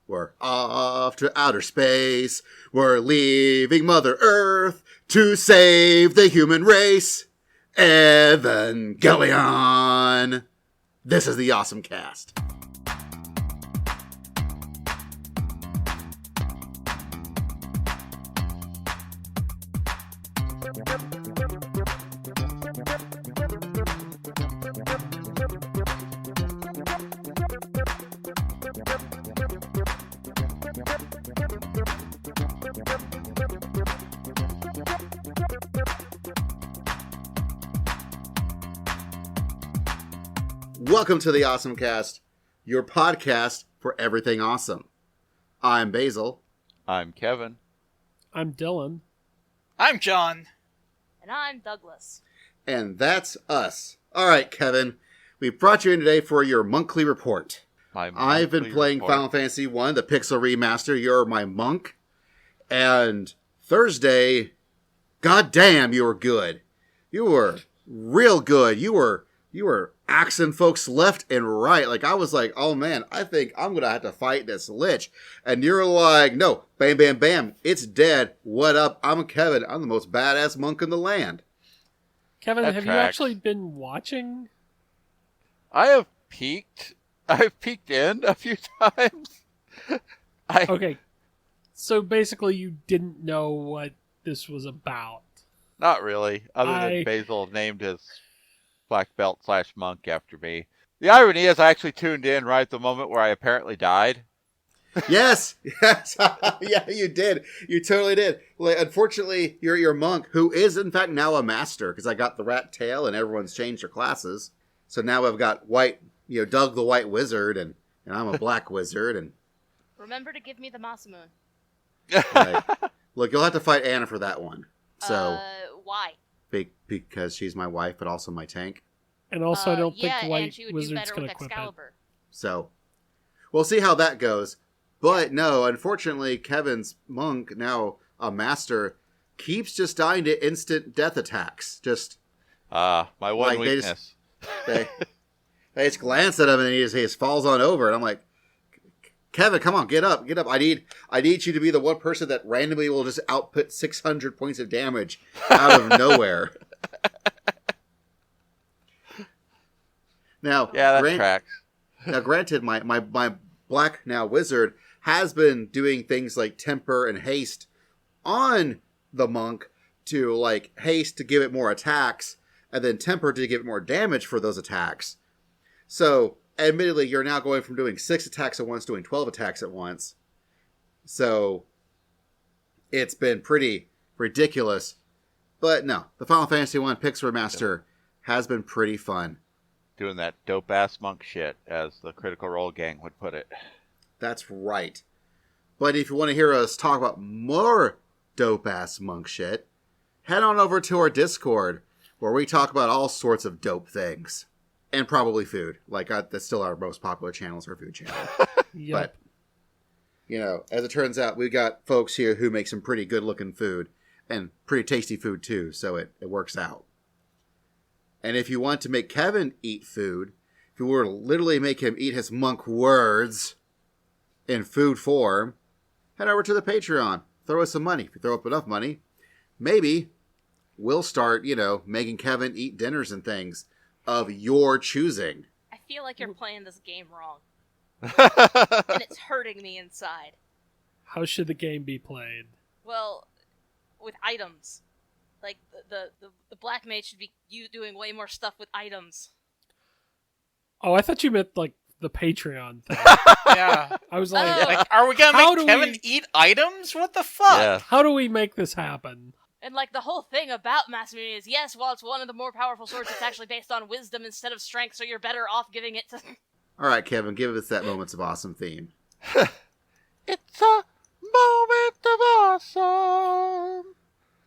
We're off to outer space. We're leaving Mother Earth to save the human race. Evangelion. This is the Awesome Cast. Welcome to the Awesome Cast, your podcast for everything awesome. I'm Basil. I'm Kevin. I'm Dylan. I'm John. And I'm Douglas. And that's us. All right, Kevin, we brought you in today for your monthly report. I've been playing Final Fantasy I, the Pixel Remaster. You're my monk. And Thursday, goddamn, you were good. You were real good. You were axing folks left and right. Like, I was like, oh man, I think I'm going to have to fight this lich. And you're like, no, bam, bam, bam. It's dead. What up? I'm Kevin. I'm the most badass monk in the land. Kevin, That have tracks. you actually been watching? I've peeked in a few times. Okay, so basically you didn't know what this was about. Not really, other than Basil named his black belt / monk after me. The irony is I actually tuned in right at the moment where I apparently died. Yes. Yeah, you did. You totally did. Like, unfortunately, your monk, who is in fact now a master, because I got the rat tail and everyone's changed their classes. So now I've got white, Doug the White Wizard, and I'm a black wizard. And Remember to give me the Masamune. like, look, you'll have to fight Anna for that one. So Why? because she's my wife, but also my tank. And also, I don't think and White she would do Wizard's better going with to equip it. Excalibur. So we'll see how that goes. But no, unfortunately, Kevin's monk, now a master, keeps just dying to instant death attacks. Just My one Like, weakness. they just glance at him and he just falls on over. And I'm like, Kevin, come on, get up. I need you to be the one person that randomly will just output 600 points of damage out of nowhere. Now, Yeah, that tracks. Now, granted, my black now wizard has been doing things like temper and haste on the monk to like haste to give it more attacks, and then temper to give it more damage for those attacks. So, admittedly, you're now going from doing 6 attacks at once to doing 12 attacks at once. So, it's been pretty ridiculous. But no, the Final Fantasy I Pixel Remaster has been pretty fun. Doing that dope-ass monk shit, as the Critical Role gang would put it. That's right. But if you want to hear us talk about more dope-ass monk shit, head on over to our Discord, where we talk about all sorts of dope things. And probably food. Like, that's still our most popular channel, is our food channel. Yep. But, as it turns out, we've got folks here who make some pretty good-looking food. And pretty tasty food, too, so it works out. And if you want to make Kevin eat food, if you were to literally make him eat his monk words in food form, head over to the Patreon. Throw us some money. If you throw up enough money, maybe we'll start, making Kevin eat dinners and things of your choosing. I feel like you're playing this game wrong. And it's hurting me inside. How should the game be played? Well, with items. Like, the black mage should be you doing way more stuff with items. Oh, I thought you meant, like, the Patreon thing. Yeah. I was like, Like, are we gonna How make do Kevin we- eat items? What the fuck? Yeah. how do we make this happen? And, like, the whole thing about Masamune is, yes, while it's one of the more powerful swords, it's actually based on wisdom instead of strength, so you're better off giving it to... All right, Kevin, give us that Moments of Awesome theme. It's a moment of awesome.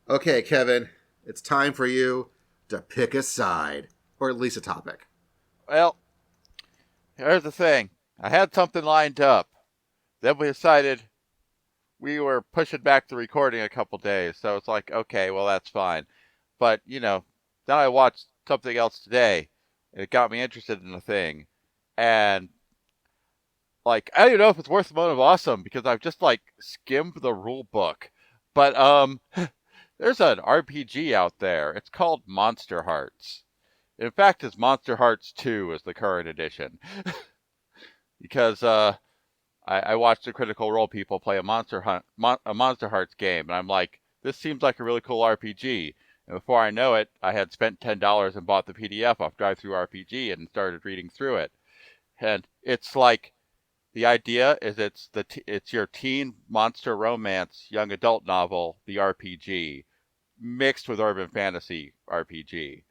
Okay, Kevin, it's time for you to pick a side, or at least a topic. Well, here's the thing. I had something lined up. Then we decided we were pushing back the recording a couple days. So it's like, okay, well, that's fine. But, then I watched something else today. And it got me interested in the thing. And like, I don't even know if it's worth a moment of awesome because I've just like skimmed the rule book. But there's an RPG out there. It's called Monsterhearts. In fact, it's Monsterhearts 2 is the current edition. Because I watched the Critical Role people play a Monsterhearts game, and I'm like, this seems like a really cool RPG. And before I know it, I had spent $10 and bought the PDF off DriveThruRPG and started reading through it. And it's like, the idea is it's your teen monster romance young adult novel, the RPG, mixed with urban fantasy RPG.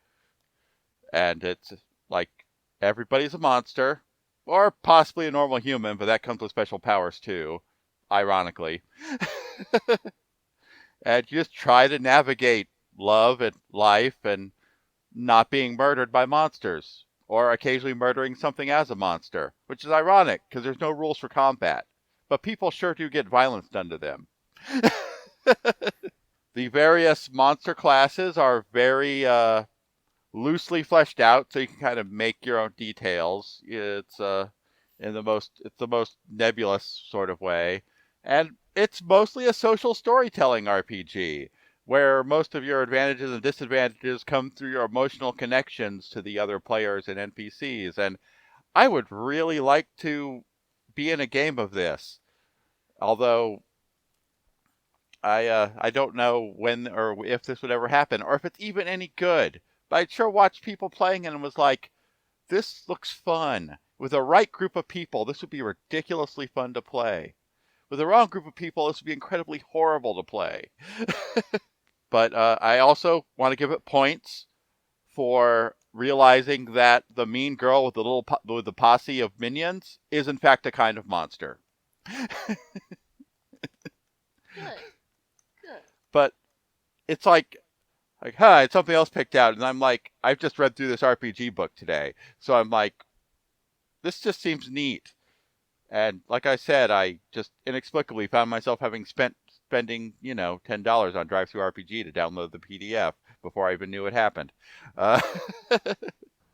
And it's like everybody's a monster, or possibly a normal human, but that comes with special powers too, ironically. And you just try to navigate love and life and not being murdered by monsters, or occasionally murdering something as a monster, which is ironic because there's no rules for combat. But people sure do get violence done to them. The various monster classes are very loosely fleshed out, so you can kind of make your own details. It's the most nebulous sort of way, and it's mostly a social storytelling RPG, where most of your advantages and disadvantages come through your emotional connections to the other players and NPCs. And I would really like to be in a game of this, although I don't know when or if this would ever happen, or if it's even any good. But I sure watched people playing it and was like, this looks fun. With the right group of people, this would be ridiculously fun to play. With the wrong group of people, this would be incredibly horrible to play. But I also want to give it points for realizing that the mean girl with the posse of minions is in fact a kind of monster. Good. But it's like, it's something else picked out, and I'm like, I've just read through this RPG book today, so I'm like, this just seems neat. And like I said, I just inexplicably found myself spending, $10 on DriveThruRPG to download the PDF before I even knew it happened.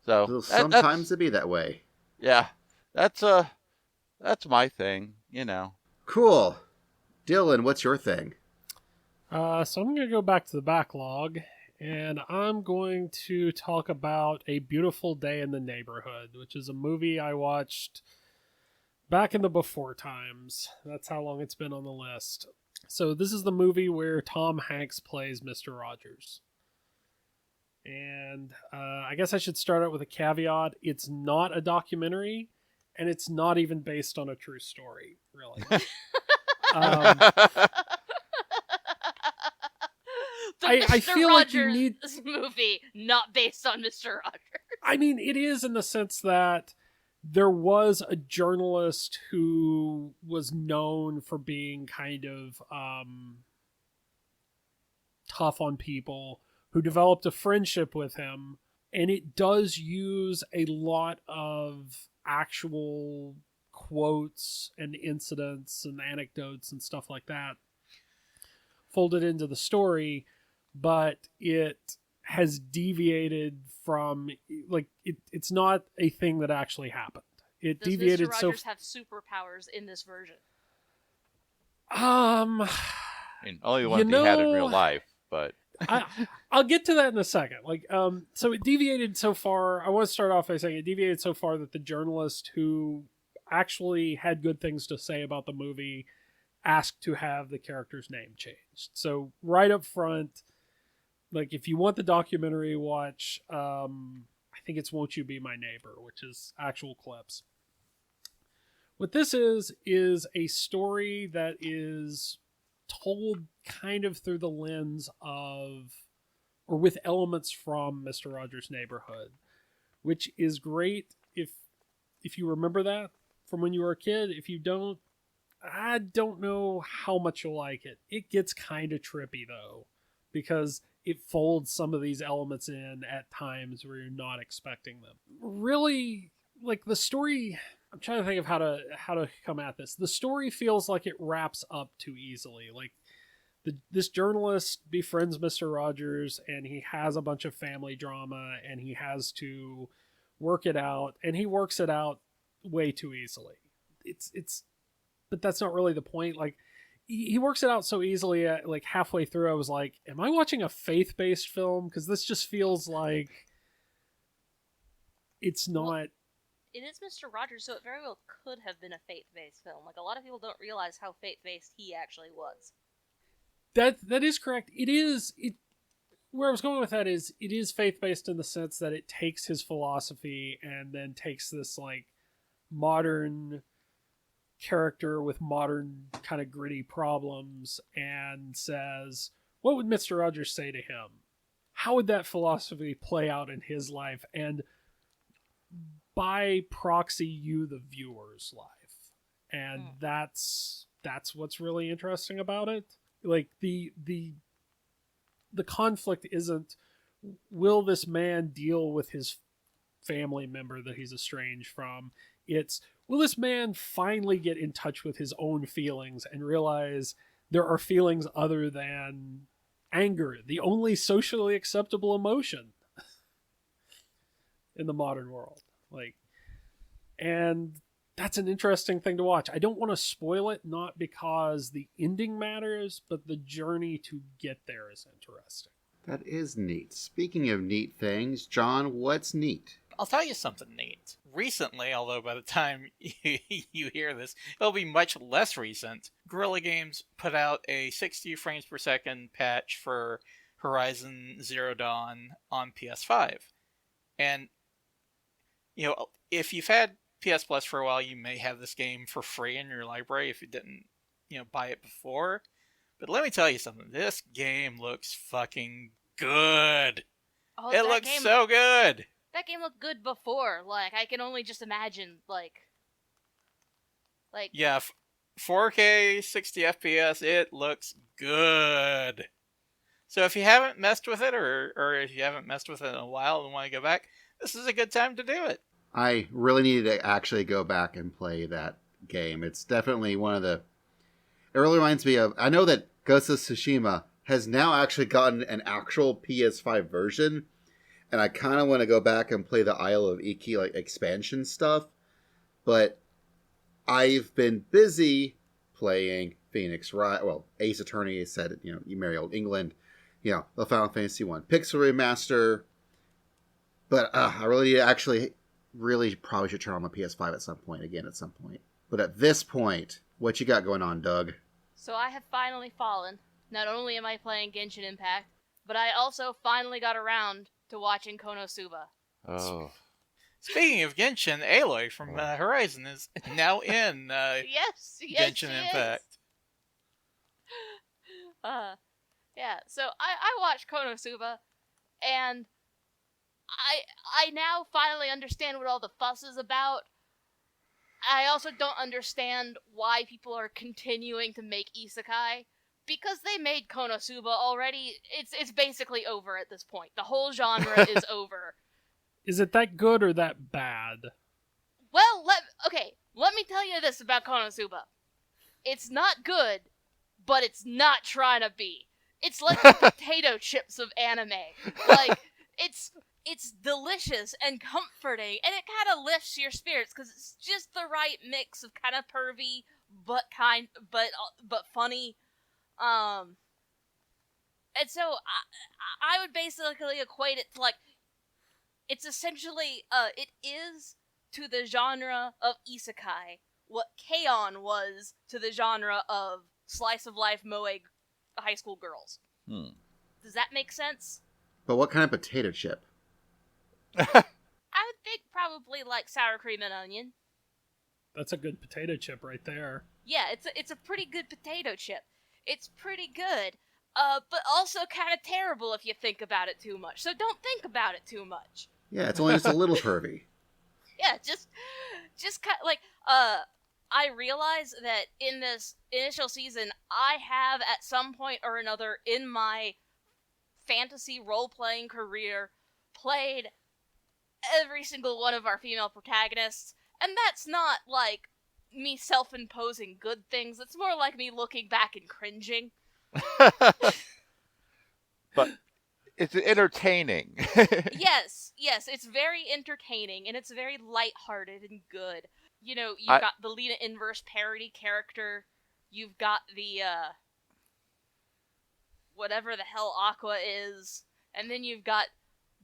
So sometimes it be that way. Yeah, that's my thing, Cool. Dylan, what's your thing? So I'm going to go back to the backlog, and I'm going to talk about A Beautiful Day in the Neighborhood, which is a movie I watched back in the before times. That's how long it's been on the list. So this is the movie where Tom Hanks plays Mr. Rogers. And I guess I should start out with a caveat. It's not a documentary, and it's not even based on a true story, really. I feel Rogers like you need this movie not based on Mr. Rogers. I mean, it is in the sense that there was a journalist who was known for being kind of tough on people, who developed a friendship with him, and it does use a lot of actual quotes and incidents and anecdotes and stuff like that folded into the story, but it has deviated from, like, it's not a thing that actually happened. It Does deviated. Mr. Rogers have superpowers in this version? I mean, only the ones he had in real life, but I'll get to that in a second. So it deviated so far. I want to start off by saying it deviated so far that the journalist who actually had good things to say about the movie asked to have the character's name changed. So right up front, like, if you want the documentary, watch, I think it's Won't You Be My Neighbor, which is actual clips. What this is a story that is told kind of through the lens of, or with elements from Mr. Rogers' Neighborhood, which is great if you remember that from when you were a kid. If you don't, I don't know how much you'll like it. It gets kind of trippy, though, because it folds some of these elements in at times where you're not expecting them. Really, like, the story, I'm trying to think of how to come at this. The story feels like it wraps up too easily. Like, this journalist befriends Mr. Rogers, and he has a bunch of family drama, and he has to work it out, and he works it out way too easily. but that's not really the point. Like, he works it out so easily. At like halfway through, I was like, "Am I watching a faith-based film?" Because this just feels like it's not. Well, it is Mr. Rogers, so it very well could have been a faith-based film. Like, a lot of people don't realize how faith-based he actually was. That is correct. It is. Where I was going with that is, it is faith-based in the sense that it takes his philosophy and then takes this like modern character with modern kind of gritty problems and says, what would Mr. Rogers say to him? How would that philosophy play out in his life? And by proxy, you, the viewer's life. And that's what's really interesting about it. Like, the conflict isn't, will this man deal with his family member that he's estranged from? It's, will this man finally get in touch with his own feelings and realize there are feelings other than anger, the only socially acceptable emotion in the modern world? Like, and that's an interesting thing to watch. I don't want to spoil it, not because the ending matters, but the journey to get there is interesting. That is neat. Speaking of neat things, John, what's neat? I'll tell you something neat. Recently, although by the time you hear this, it'll be much less recent, Guerrilla Games put out a 60 frames per second patch for Horizon Zero Dawn on PS5. And, you know, if you've had PS Plus for a while, you may have this game for free in your library if you didn't, you know, buy it before. But let me tell you something. This game looks fucking good. Oh, it looks so good. That game looked good before. Like, I can only just imagine, like... Yeah, 4K, 60 FPS, it looks good. So if you haven't messed with it, or if you haven't messed with it in a while and want to go back, this is a good time to do it. I really need to actually go back and play that game. It's definitely one of the... It really reminds me of... I know that Ghost of Tsushima has now actually gotten an actual PS5 version, and I kind of want to go back and play the Isle of Iki like expansion stuff, but I've been busy playing Phoenix Wright. Well, Ace Attorney said, you know, You Merry Old England, you know, the Final Fantasy 1 Pixel Remaster, but I really probably should turn on my PS5 at some point. But at this point, what you got going on, Doug? So I have finally fallen. Not only am I playing Genshin Impact, but I also finally got around to watching KonoSuba. Oh. Speaking of Genshin, Aloy from Horizon is now in yes, Genshin Impact. Yeah, so I watched KonoSuba, and I now finally understand what all the fuss is about. I also don't understand why people are continuing to make isekai, because they made KonoSuba already. It's basically over at this point. The whole genre is over. Is it that good or that bad? Well, let me tell you this about KonoSuba. It's not good, but it's not trying to be. It's like the potato chips of anime. Like, it's delicious and comforting, and it kind of lifts your spirits because it's just the right mix of kind of pervy but funny. And so I would basically equate it to, like, it's essentially it is to the genre of isekai what K-On! Was to the genre of slice of life moe high school girls. Does that make sense? But what kind of potato chip? I would think probably like sour cream and onion. That's a good potato chip right there. Yeah, it's a pretty good potato chip. It's pretty good, but also kind of terrible if you think about it too much. So don't think about it too much. Yeah, it's only just a little pervy. Yeah, just kind of like, I realize that in this initial season, I have at some point or another in my fantasy role-playing career played every single one of our female protagonists, and that's not like me self-imposing good things. It's more like me looking back and cringing. But it's entertaining. Yes, it's very entertaining, and it's very lighthearted and good. you've got the Lena Inverse parody character. You've got the, whatever the hell Aqua is. And then you've got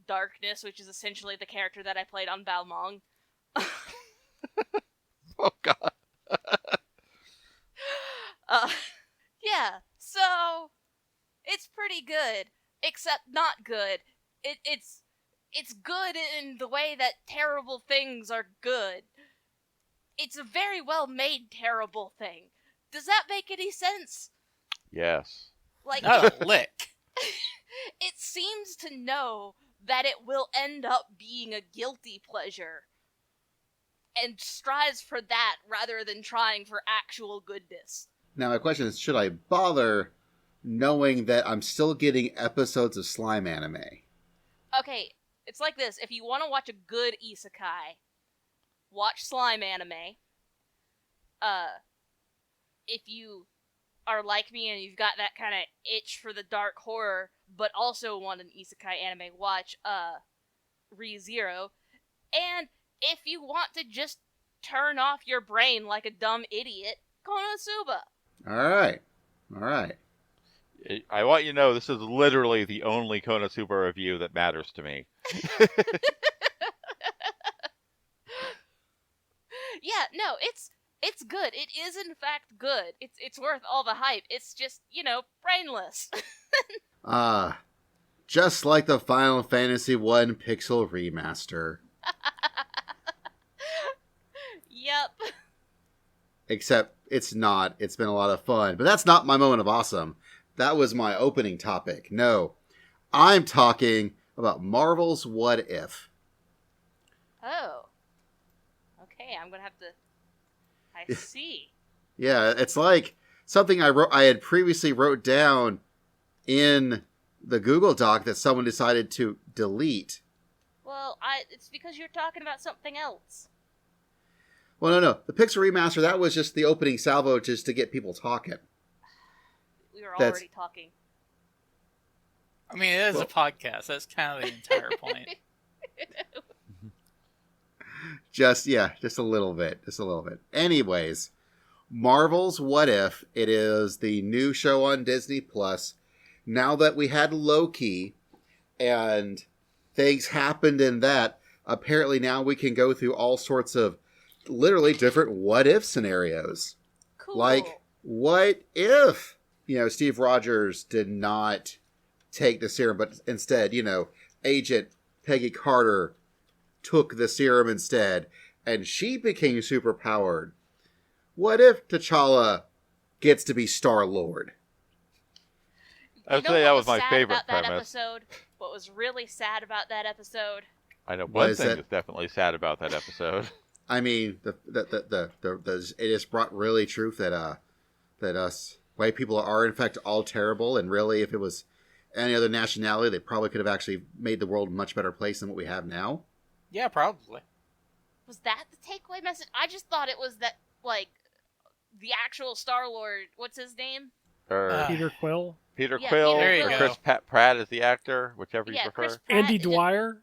Darkness, which is essentially the character that I played on Balmong. Oh, God. Yeah, so it's pretty good, except not good. It's good in the way that terrible things are good. It's a very well made terrible thing. Does that make any sense? Yes. Like, Not a lick. it seems to know that it will end up being a guilty pleasure and strives for that rather than trying for actual goodness. Now, my question is, should I bother knowing that I'm still getting episodes of slime anime? Okay, it's like this. If you want to watch a good isekai, watch slime anime. If you are like me and you've got that kind of itch for the dark horror, but also want an isekai anime, watch Re:Zero. And if you want to just turn off your brain like a dumb idiot, KonoSuba. All right. I want you to know this is literally the only KonoSuba review that matters to me. Yeah, no, it's good. It is in fact good. It's worth all the hype. It's just, brainless. Just like the Final Fantasy 1 Pixel Remaster. Yep. Except it's not. It's been a lot of fun. But that's not my moment of awesome. That was my opening topic. No. I'm talking about Marvel's What If. Oh. Okay, I'm gonna have to... I see. Yeah, it's like something I had previously wrote down in the Google Doc that someone decided to delete. Well, it's because you're talking about something else. Well, no. The Pixel Remaster, that was just the opening salvo just to get people talking. We were already talking. I mean, it is a podcast. That's kind of the entire point. Just a little bit. Anyways, Marvel's What If. It is the new show on Disney Plus. Now that we had Loki and things happened in that, apparently now we can go through all sorts of literally different what if scenarios. Cool. Like, what if, Steve Rogers did not take the serum, but instead, Agent Peggy Carter took the serum instead, and she became superpowered. What if T'Challa gets to be Star-Lord? I would say that was my favorite premise. premise. What was really sad about that episode? I know one thing that's definitely sad about that episode. I mean, it just brought really truth that us white people are in fact all terrible, and really, if it was any other nationality, they probably could have actually made the world a much better place than what we have now. Yeah, probably. Was that the takeaway message? I just thought it was that, the actual Star-Lord, what's his name? Peter Quill. Peter Yeah, Quill, Peter or Quill. Chris Pratt is the actor, whichever you prefer. Chris Pratt. Andy Dwyer.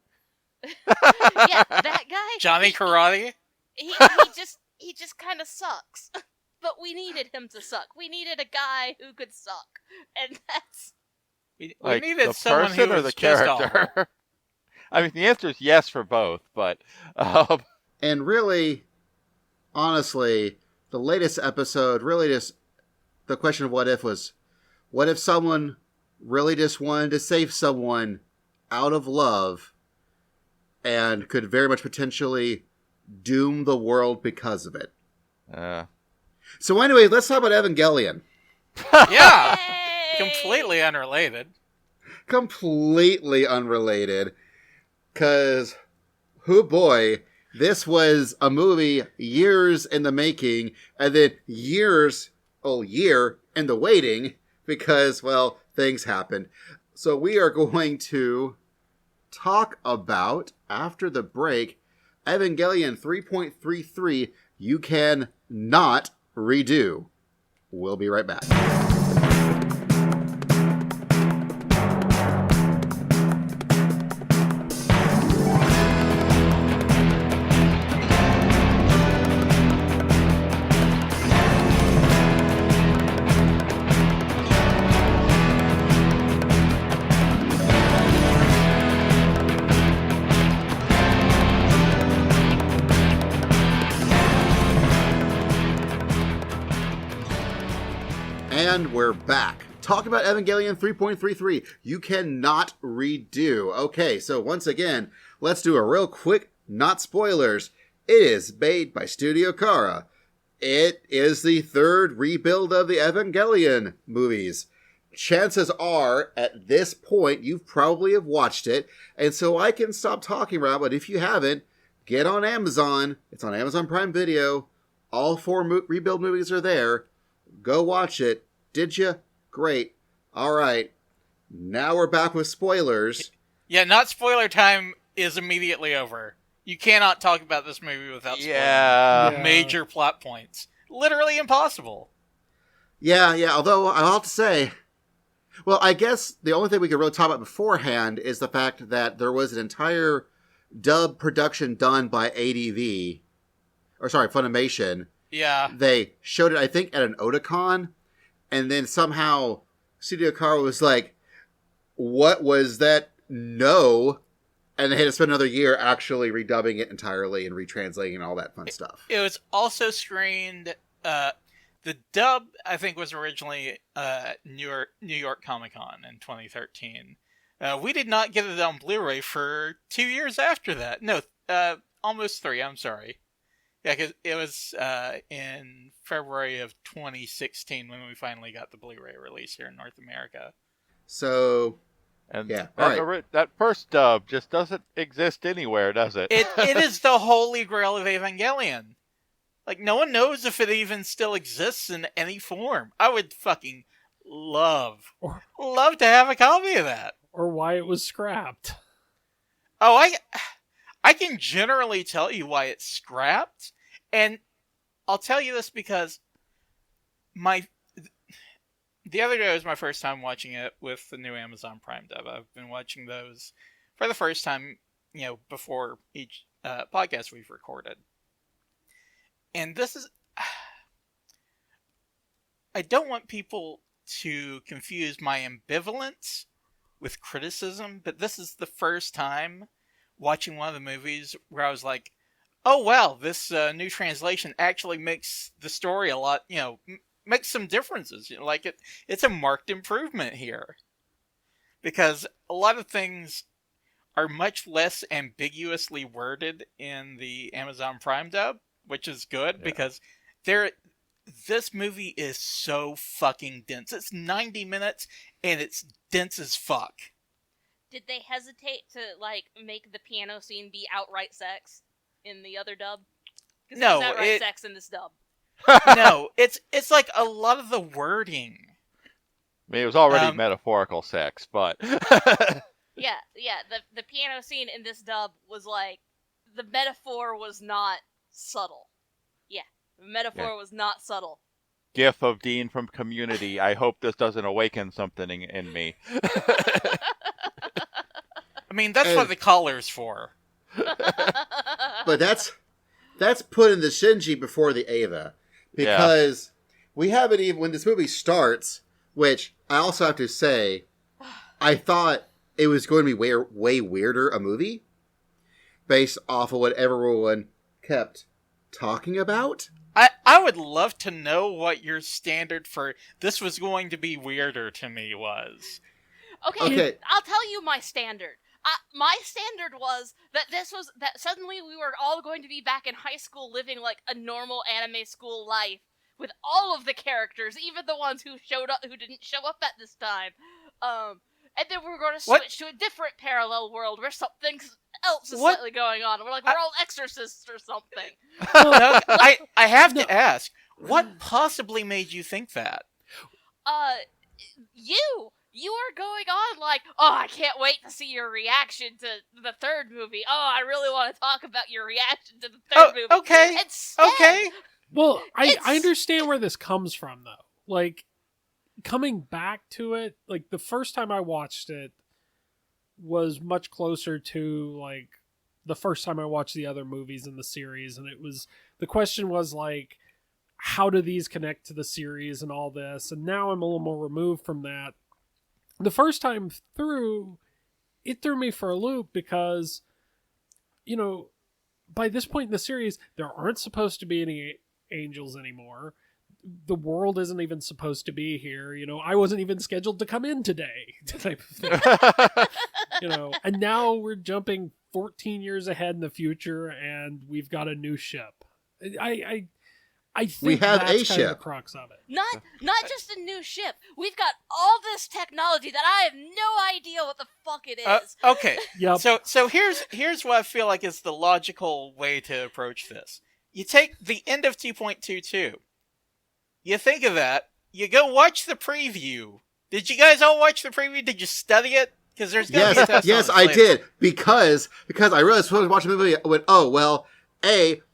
Yeah, that guy. Johnny Karate? He just kind of sucks. But we needed him to suck. We needed a guy who could suck. And that's... We Like needed the someone person who or was the just awful. character? I mean, the answer is yes for both, but... And really, honestly, the latest episode really just... The question of what if was, what if someone really just wanted to save someone out of love and could very much potentially doom the world because of it? So anyway, let's talk about Evangelion. Yeah! Yay! Completely unrelated. Completely unrelated. Because, oh boy, this was a movie years in the making, and then year in the waiting, because, well, things happened. So we are going to talk about, after the break, Evangelion 3.33, You Can Not Redo. We'll be right back. And we're back. Talking about Evangelion 3.33. You cannot redo. Okay, so once again, let's do a real quick, not spoilers. It is made by Studio Kara. It is the third rebuild of the Evangelion movies. Chances are, at this point, you probably have watched it, and so I can stop talking about it, but if you haven't, get on Amazon. It's on Amazon Prime Video. All 4 rebuild movies are there. Go watch it. Did you? Great. All right. Now we're back with spoilers. Yeah, not spoiler time is immediately over. You cannot talk about this movie without spoiling major plot points. Literally impossible. Yeah. Although, I'll have to say, well, I guess the only thing we could really talk about beforehand is the fact that there was an entire dub production done by Funimation. Yeah. They showed it, I think, at an Otakon, and then somehow Studio Kara was like, what was that? No. And they had to spend another year actually redubbing it entirely and retranslating and all that fun stuff. It was also screened, the dub, I think, was originally New York Comic-Con in 2013. We did not get it on Blu-ray for 2 years after that. No, almost 3, I'm sorry. Yeah, because it was in February of 2016 when we finally got the Blu-ray release here in North America. So, and yeah, that first dub just doesn't exist anywhere, does it? It is the holy grail of Evangelion. Like, no one knows if it even still exists in any form. I would fucking love to have a copy of that. Or why it was scrapped. Oh, I can generally tell you why it's scrapped, and I'll tell you this because the other day was my first time watching it with the new Amazon Prime dub. I've been watching those for the first time, before each podcast we've recorded. And this is... I don't want people to confuse my ambivalence with criticism, but this is the first time watching one of the movies where I was like, oh wow, this new translation actually makes the story a lot, makes some differences. Like it's a marked improvement here. Because a lot of things are much less ambiguously worded in the Amazon Prime dub, which is good because this movie is so fucking dense. It's 90 minutes and it's dense as fuck. Did they hesitate to, make the piano scene be outright sex in the other dub? Because no, it's outright sex in this dub. No, it's like a lot of the wording. I mean, it was already metaphorical sex, but... Yeah, the piano scene in this dub was the metaphor was not subtle. Yeah, the metaphor was not subtle. GIF of Dean from Community. I hope this doesn't awaken something in me. I mean, that's what the collar's for. But that's putting the Shinji before the Eva. Because we haven't even, when this movie starts, which I also have to say, I thought it was going to be way weirder a movie based off of what everyone kept talking about. I would love to know what your standard for this was going to be weirder to me was. Okay. I'll tell you my standard. My standard was that that suddenly we were all going to be back in high school living like a normal anime school life with all of the characters, even the ones who didn't show up at this time. And then we're going to switch to a different parallel world where something else is slightly going on. We're all exorcists or something. I have to ask, what possibly made you think that? You were going on I can't wait to see your reaction to the third movie. Oh, I really want to talk about your reaction to the third movie. Okay. Okay. Well, I understand where this comes from, though. Coming back to it, the first time I watched it was much closer to, the first time I watched the other movies in the series, and the question was, how do these connect to the series and all this? And now I'm a little more removed from that. The first time through, it threw me for a loop because, by this point in the series, there aren't supposed to be any angels anymore. the world isn't even supposed to be here. I wasn't even scheduled to come in today, type of thing. And now we're jumping 14 years ahead in the future, and we've got a new ship. I think we have that's a kind ship. of the crux of it. Not just a new ship. We've got all this technology that I have no idea what the fuck it is. Okay. Yep. So here's what I feel like is the logical way to approach this. You take the end of 2.22. You think of that. You go watch the preview. Did you guys all watch the preview? Did you study it? Because there's gonna be a test yes, on I this later. did because I realized when I was watching the movie, I went, oh well,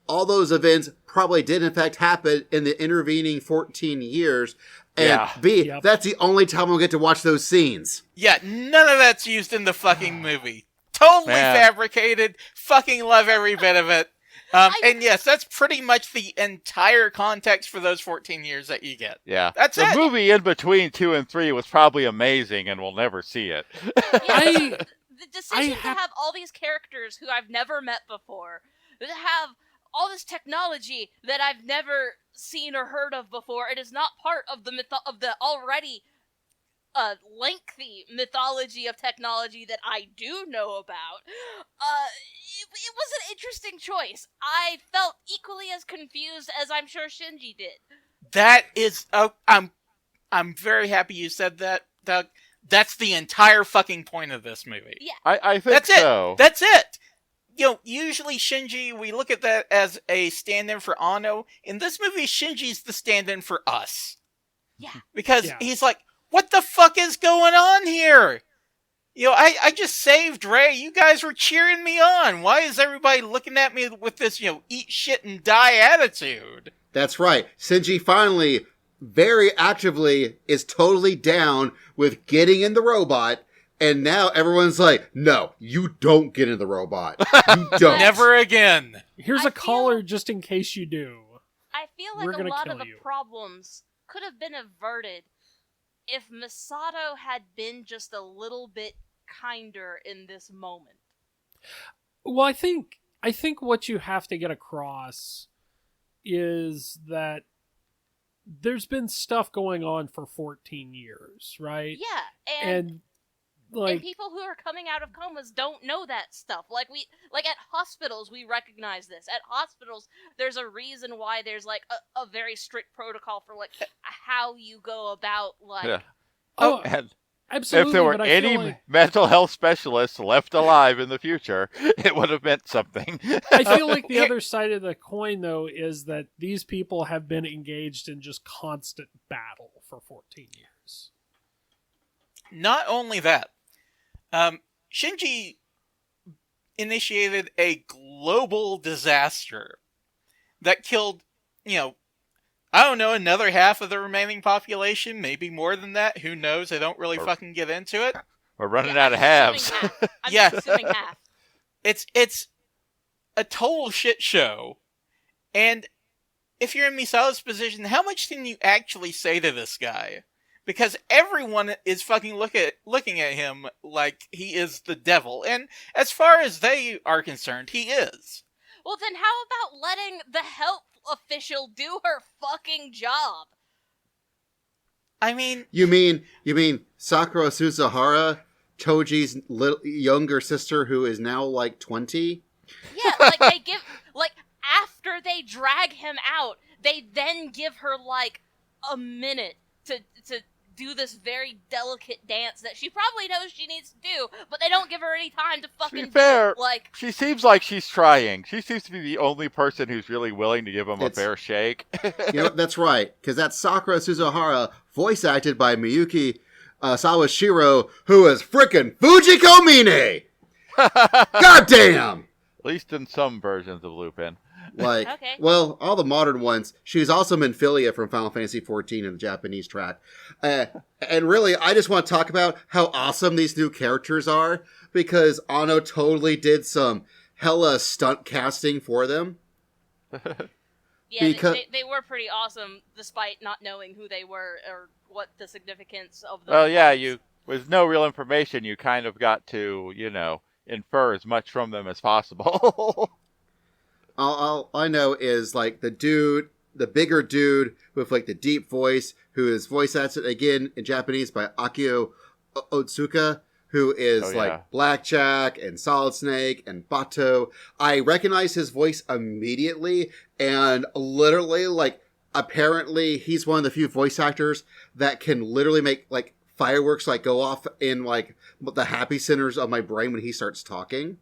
all those events probably did in fact happen in the intervening 14 years, and B, that's the only time we'll get to watch those scenes. Yeah, none of that's used in the fucking movie. Totally fabricated. Fucking love every bit of it. And yes, that's pretty much the entire context for those 14 years that you get. Yeah. That's the it. movie in between 2 and 3 was probably amazing, and we'll never see it. The decision to have all these characters who I've never met before, to have all this technology that I've never seen or heard of before, it is not part of the already lengthy mythology of technology that I do know about. It was an interesting choice. I felt equally as confused as I'm sure Shinji did. That is, I'm very happy you said that, Doug. That's the entire fucking point of this movie. Yeah. I think That's so. it. That's it. Usually Shinji, we look at that as a stand-in for Anno. In this movie, Shinji's the stand-in for us. Yeah. Because he's like, what the fuck is going on here? I just saved Rei. You guys were cheering me on. Why is everybody looking at me with this, eat shit and die attitude? That's right. Shinji finally, very actively, is totally down with getting in the robot. And now everyone's like, no, you don't get in the robot. You don't. Never again. Here's a caller just in case you do. I feel like a lot of the problems could have been averted if Masato had been just a little bit kinder in this moment. Well, I think what you have to get across is that there's been stuff going on for 14 years, right? Yeah, and people who are coming out of comas don't know that stuff. Like at hospitals, we recognize this. At hospitals, there's a reason why there's a very strict protocol for how you go about and absolutely. If there were any mental health specialists left alive in the future, it would have meant something. I feel like the other side of the coin, though, is that these people have been engaged in just constant battle for 14 years. Not only that, Shinji initiated a global disaster that killed, I don't know, another half of the remaining population, maybe more than that. Who knows? I don't really fucking get into it. We're running out of halves. I'm just assuming half. It's a total shit show. And if you're in Misato's position, how much can you actually say to this guy? Because everyone is fucking looking at him like he is the devil. And as far as they are concerned, he is. Well, then how about letting the help official do her fucking job? I mean... You mean Sakura Suzuhara, Toji's younger sister who is now 20? Yeah, they give... after they drag him out, they then give her, a minute to do this very delicate dance that she probably knows she needs to do, but they don't give her any time to fucking to be fair, do it. She seems like she's trying. She seems to be the only person who's really willing to give him a fair shake. That's right, because that's Sakura Suzuhara, voice acted by Miyuki Sawashiro, who is frickin' Fujiko Mine! Goddamn! At least in some versions of Lupin. Okay. Well, all the modern ones. She's also Minfilia from Final Fantasy XIV in the Japanese track. And really, I just want to talk about how awesome these new characters are, because Anno totally did some hella stunt casting for them. Yeah, they were pretty awesome, despite not knowing who they were or what the significance of them was. Well, yeah, with no real information, you kind of got to, infer as much from them as possible. All I know is, the dude the bigger dude with like the deep voice, who is voice acted again in Japanese by Akio Otsuka, who is like Blackjack and Solid Snake and Bato. I recognize his voice immediately, and literally, like, apparently he's one of the few voice actors that can literally make like fireworks like go off in like the happy centers of my brain when he starts talking,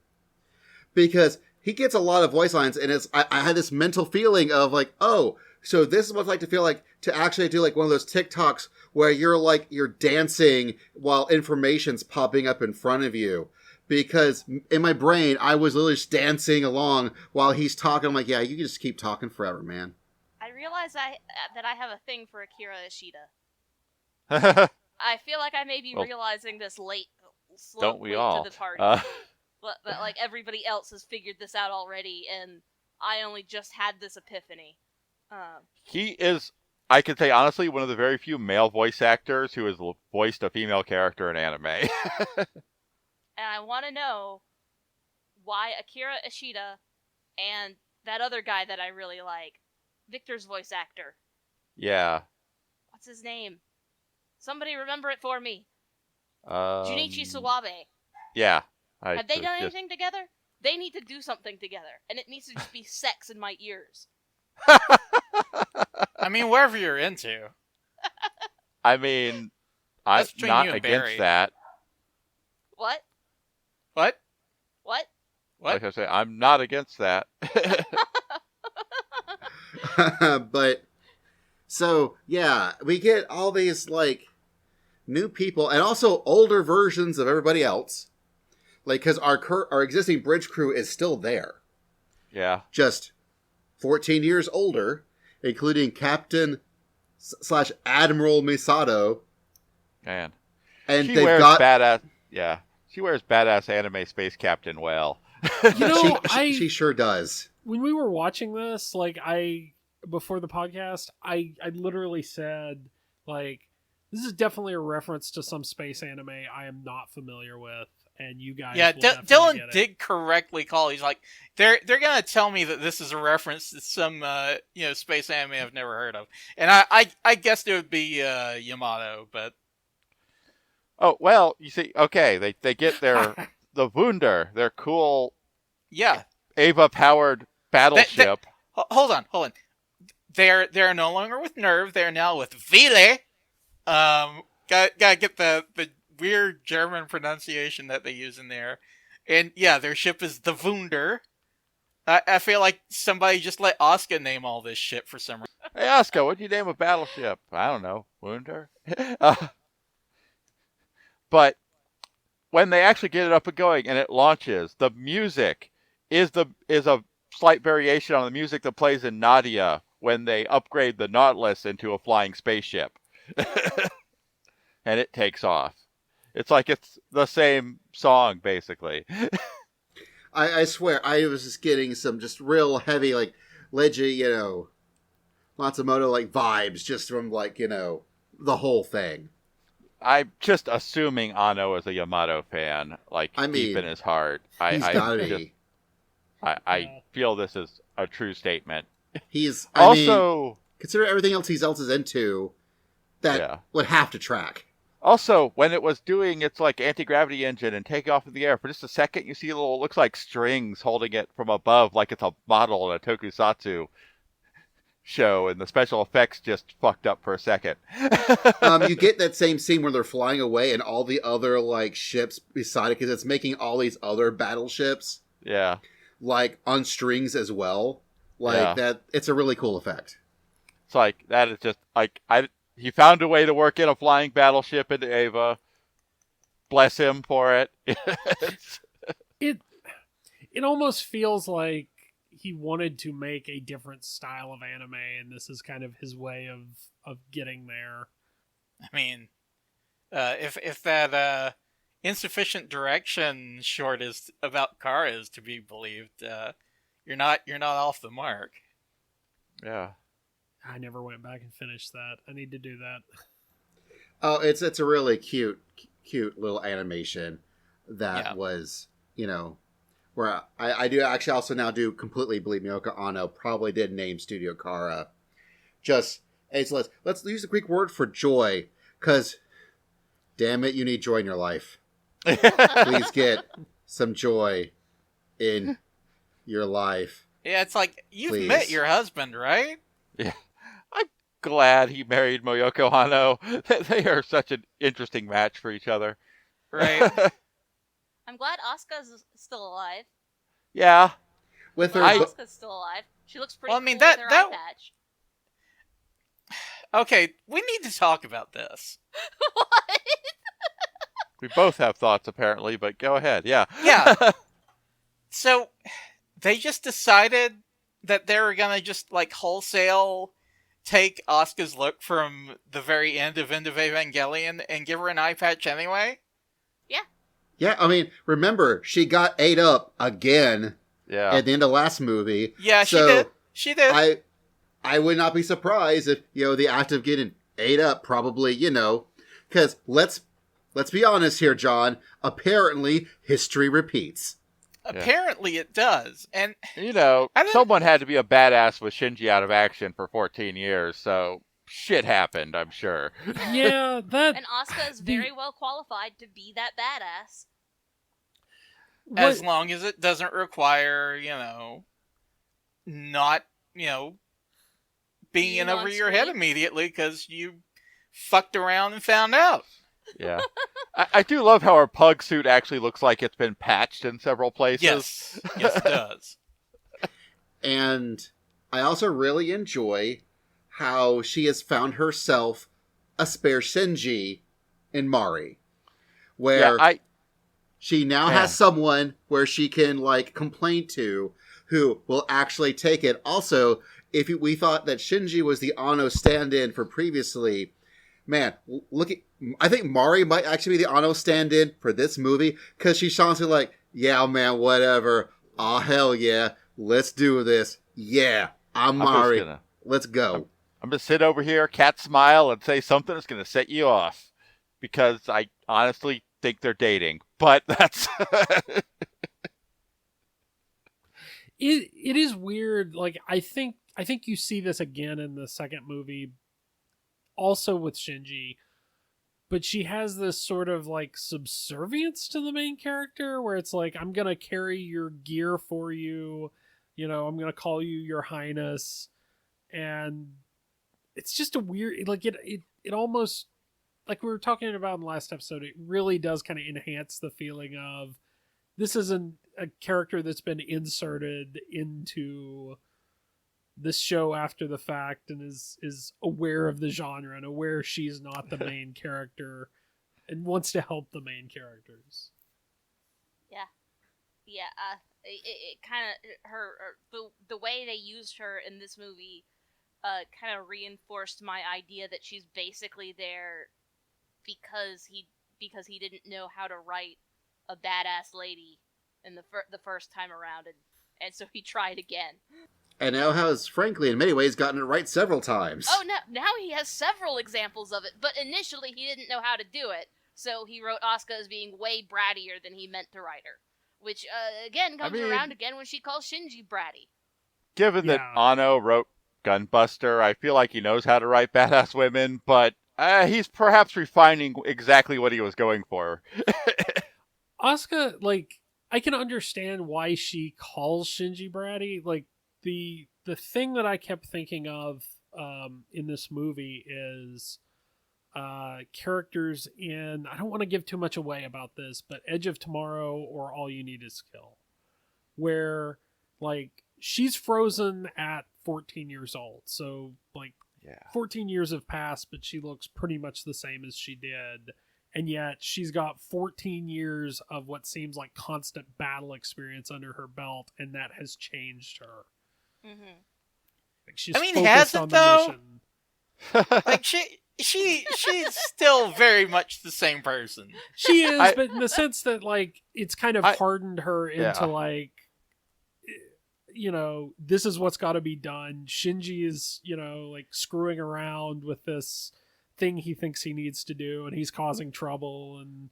because he gets a lot of voice lines, and I had this mental feeling of like, oh, so this is what it's like to feel like to actually do like one of those TikToks where you're dancing while information's popping up in front of you. Because in my brain, I was literally just dancing along while he's talking. I'm like, yeah, you can just keep talking forever, man. I realize that I have a thing for Akira Ishida. I feel like I may be realizing this late. Don't we all? To the party. But like everybody else has figured this out already, and I only just had this epiphany. He is, I can say honestly, one of the very few male voice actors who has voiced a female character in anime. And I want to know why Akira Ishida and that other guy that I really like, Victor's voice actor. Yeah. What's his name? Somebody remember it for me. Junichi Suwabe. Yeah. Have they done anything together? They need to do something together, and it needs to just be sex in my ears. I mean, wherever you're into. I mean, I'm not against that. What? What? What? What? Like I say, I'm not against that. But, so, yeah, we get all these, like, new people, and also older versions of everybody else. Like, because our existing bridge crew is still there. Yeah. Just 14 years older, including Captain / Admiral Misato. Man. And she they've wears got badass. Yeah. She wears badass anime space captain well. You know, she sure does. When we were watching this, like, before the podcast, I literally said, like, this is definitely a reference to some space anime I am not familiar with, and you guys. Yeah, Dylan did correctly call. He's like, they're gonna tell me that this is a reference to some space anime I've never heard of, and I guessed it would be Yamato, but oh well, you see, okay, they get the Wunder, their cool, Ava powered battleship. Hold on. They're no longer with Nerve. They're now with Vile. Gotta get the weird German pronunciation that they use in there. And yeah, their ship is the Wunder. I feel like somebody just let Asuka name all this shit for some reason. Hey Asuka, what'd you name a battleship? I don't know. Wunder? But when they actually get it up and going and it launches, the music is a slight variation on the music that plays in Nadia when they upgrade the Nautilus into a flying spaceship. And it takes off. It's like it's the same song, basically. I swear, I was just getting some just real heavy, like, Leiji, Matsumoto, like, vibes just from, like, the whole thing. I'm just assuming Anno is a Yamato fan, like, deep in his heart. He's gotta be. I feel this is a true statement. He's, consider everything else he's into, that would have to track. Also, when it was doing its like anti-gravity engine and take off in the air, for just a second you see a little, looks like strings holding it from above like it's a model in a tokusatsu show, and the special effects just fucked up for a second. You get that same scene where they're flying away and all the other like ships beside it, because it's making all these other battleships like on strings as well. Like that, it's a really cool effect. It's like, that is just like, he found a way to work in a flying battleship into Ava. Bless him for it. It almost feels like he wanted to make a different style of anime, and this is kind of his way of getting there. I mean, if that insufficient direction short is about Kara is to be believed, you're not off the mark. Yeah. I never went back and finished that. I need to do that. Oh, it's a really cute little animation that was, where I do actually also now do completely believe Miyoko Anno probably did name Studio Kara just, hey, so let's use the Greek word for joy, because, damn it, you need joy in your life. Please get some joy in your life. Yeah, it's like, you've Please. met your husband, right? Yeah. I'm glad he married Moyoko Hano. They are such an interesting match for each other. Right. I'm glad Asuka's still alive. With With her, Asuka's still alive. She looks pretty cool with her eye patch. Okay, we need to talk about this. What? We both have thoughts, apparently, but go ahead. Yeah. Yeah. So, they just decided that they were gonna just, like, wholesale take Asuka's look from the very end of Evangelion and give her an eye patch anyway? yeah, I mean, remember, she got ate up again at the end of last movie. Yeah, so she did. I would not be surprised if, the act of getting ate up probably, because let's be honest here, John, apparently history repeats. Apparently it does. And someone had to be a badass with Shinji out of action for 14 years, so shit happened, I'm sure. Yeah, and Asuka is very well qualified to be that badass. As long as it doesn't require, not, being in over your head immediately because you fucked around and found out. Yeah. I do love how her pug suit actually looks like it's been patched in several places. Yes, it does. And I also really enjoy how she has found herself a spare Shinji in Mari. Where she now has someone where she can, complain to who will actually take it. Also, if we thought that Shinji was the Anno stand-in for previously, man, I think Mari might actually be the Anno stand-in for this movie, because she's honestly like, yeah, man, whatever. Aw, hell yeah. Let's do this. Yeah, I'm Mari. Let's go. I'm going to sit over here, cat smile, and say something that's going to set you off. Because I honestly think they're dating. But that's... It is weird. I think you see this again in the second movie, also with Shinji, but she has this sort of subservience to the main character, where it's like, I'm gonna carry your gear for you, I'm gonna call you Your Highness, and it's just a weird, it almost, like we were talking about in the last episode, it really does kind of enhance the feeling of, this isn't a character that's been inserted into this show after the fact and is aware of the genre and aware she's not the main character and wants to help the main characters. Yeah. It kind of the way they used her in this movie kind of reinforced my idea that she's basically there because he didn't know how to write a badass lady in the first time around, and so he tried again. And now has, frankly, in many ways, gotten it right several times. Oh, no, now he has several examples of it, but initially he didn't know how to do it, so he wrote Asuka as being way brattier than he meant to write her. Which, again, comes around again when she calls Shinji bratty. Given that Anno wrote Gunbuster, I feel like he knows how to write badass women, but he's perhaps refining exactly what he was going for. Asuka, I can understand why she calls Shinji bratty. The thing that I kept thinking of in this movie is characters in, I don't want to give too much away about this, but Edge of Tomorrow or All You Need Is Kill, where she's frozen at 14 years old. So 14 years have passed, but she looks pretty much the same as she did. And yet she's got 14 years of what seems like constant battle experience under her belt, and that has changed her. Mm-hmm. She's has it though? She's still very much the same person. She is, but in the sense that it's kind of hardened her into this is what's got to be done. Shinji is screwing around with this thing he thinks he needs to do, and he's causing trouble, and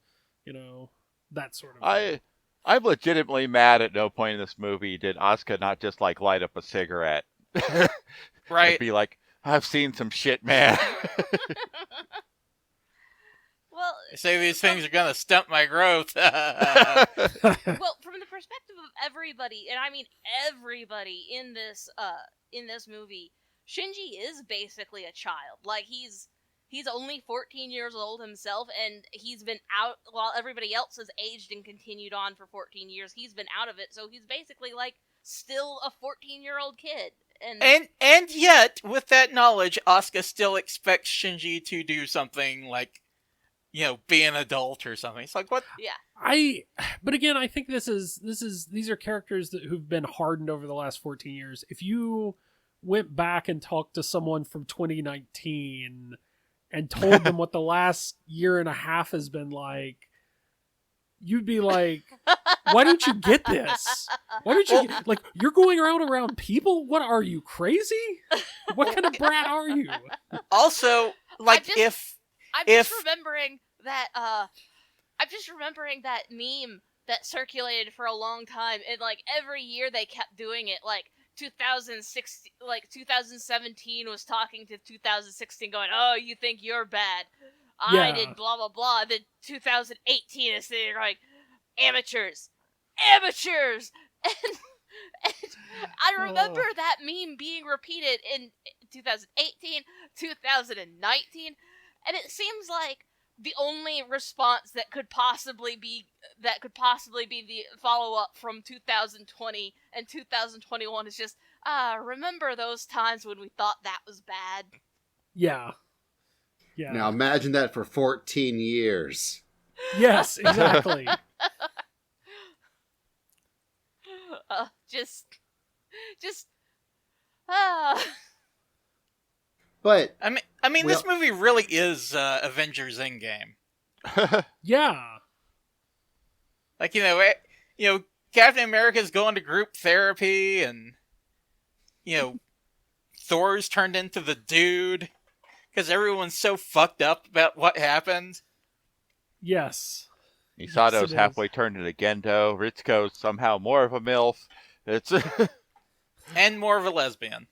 that sort of thing. I'm legitimately mad at no point in this movie did Asuka not just light up a cigarette. Right. And be like, I've seen some shit, man. Well, I say these things are gonna stunt my growth. well, from the perspective of everybody, and I mean everybody in this movie, Shinji is basically a child. Like he's only 14 years old himself, and he's been out while everybody else has aged and continued on for 14 years. He's been out of it, so he's basically like still a 14-year-old kid. And yet, with that knowledge, Asuka still expects Shinji to do something like, be an adult or something. It's like, what? Yeah. But again, I think these are characters who've been hardened over the last 14 years. If you went back and talked to someone from 2019 and told them what the last year and a half has been like, you'd be like, why don't you get this? Why don't you like, you're going around people? What are you, crazy? What kind of brat are you? Also, like, I'm just remembering that meme that circulated for a long time, and like every year they kept doing it. Like 2017 was talking to 2016, going, "Oh, you think you're bad? I did blah blah blah." Then 2018 is sitting there like, "Amateurs, amateurs," and I remember that meme being repeated in 2018, 2019. And it seems like the only response that could possibly be the follow-up from 2020 and 2021 is just, remember those times when we thought that was bad? Yeah. Now imagine that for 14 years. Yes, exactly. But I mean, this movie really is Avengers Endgame. Yeah. Like, Captain America's going to group therapy, and Thor's turned into the dude because everyone's so fucked up about what happened. Yes. Misato's halfway turned into Gendo. Ritsuko's somehow more of a MILF. It's and more of a lesbian.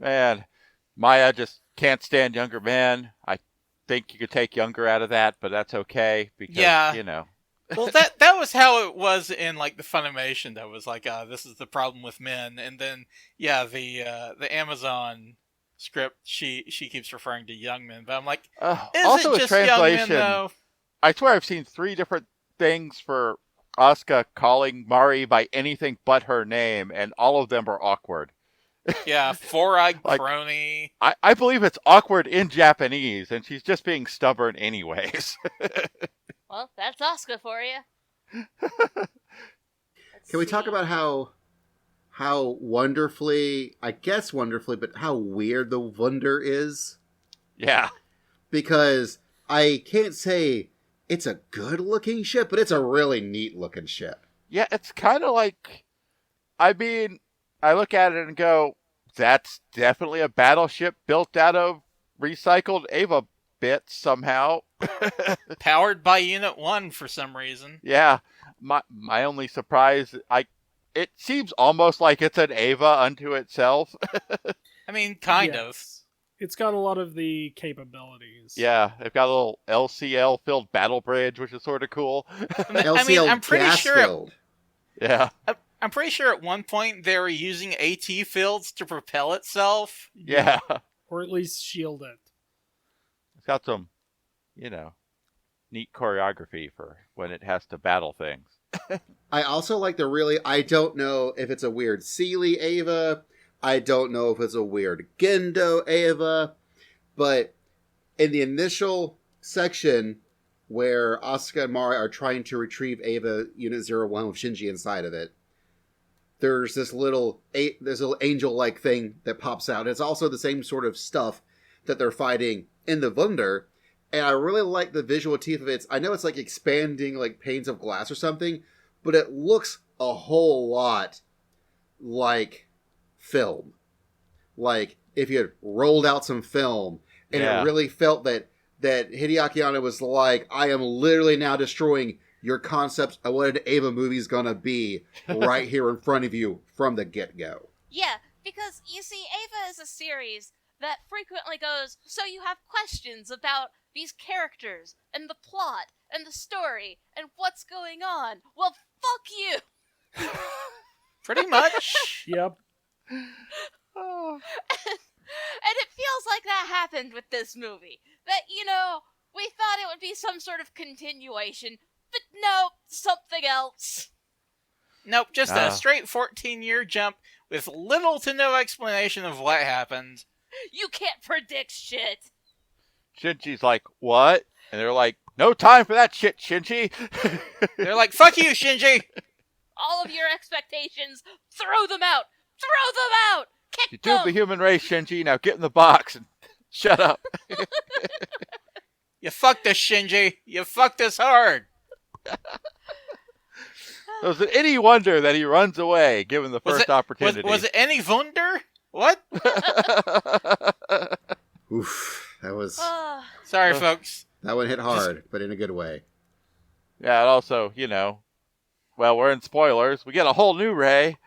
Man, Maya just can't stand younger men. I think you could take younger out of that, but that's okay because, Well, that was how it was in, like, the Funimation. That was like, this is the problem with men. And then, the Amazon script, she keeps referring to young men. But I'm like, is also it just with translation, young men, though? I swear I've seen 3 different things for Asuka calling Mari by anything but her name, and all of them are awkward. Yeah, four-eyed crony. I believe it's awkward in Japanese, and she's just being stubborn anyways. Well, that's Asuka for you. Can we talk about how wonderfully, but how weird the Wunder is? Yeah. Because I can't say it's a good-looking ship, but it's a really neat-looking ship. Yeah, it's kind of like, I mean, I look at it and go, that's definitely a battleship built out of recycled Ava bits somehow. Powered by Unit 1 for some reason. Yeah. My only surprise, it seems almost like it's an Ava unto itself. I mean, kind of. It's got a lot of the capabilities. Yeah, they've got a little LCL-filled battle bridge, which is sort of cool. I'm pretty sure. Yeah. I'm pretty sure at one point they were using AT fields to propel itself. Yeah. Or at least shield it. It's got some, neat choreography for when it has to battle things. I also like I don't know if it's a weird Sealy Ava. I don't know if it's a weird Gendo Ava. But in the initial section where Asuka and Mari are trying to retrieve Ava Unit 01 with Shinji inside of it, there's this little angel-like thing that pops out. It's also the same sort of stuff that they're fighting in the Wunder. And I really like the visual teeth of it. I know it's like expanding like panes of glass or something, but it looks a whole lot like film. Like if you had rolled out some film and it really felt that Hideaki Anno was like, I am literally now destroying your concept of what an Ava movie is going to be right here in front of you from the get-go. Yeah, Because, you see, Ava is a series that frequently goes, so you have questions about these characters, and the plot, and the story, and what's going on. Well, fuck you! Pretty much. Yep. And it feels like that happened with this movie. That, we thought it would be some sort of continuation, but no, something else. Nope, just a straight 14-year jump with little to no explanation of what happened. You can't predict shit. Shinji's like, what? And they're like, no time for that shit, Shinji. They're like, fuck you, Shinji. All of your expectations, throw them out. Throw them out. Kick You them. doomed the human race, Shinji. Now get in the box and shut up. You fucked us, Shinji. You fucked us hard. Was it any wonder that he runs away, given the first opportunity? Was it any wonder? What? Oof, that was... Sorry, folks. That one hit hard, but in a good way. Yeah, and also, well, we're in spoilers. We get a whole new Ray.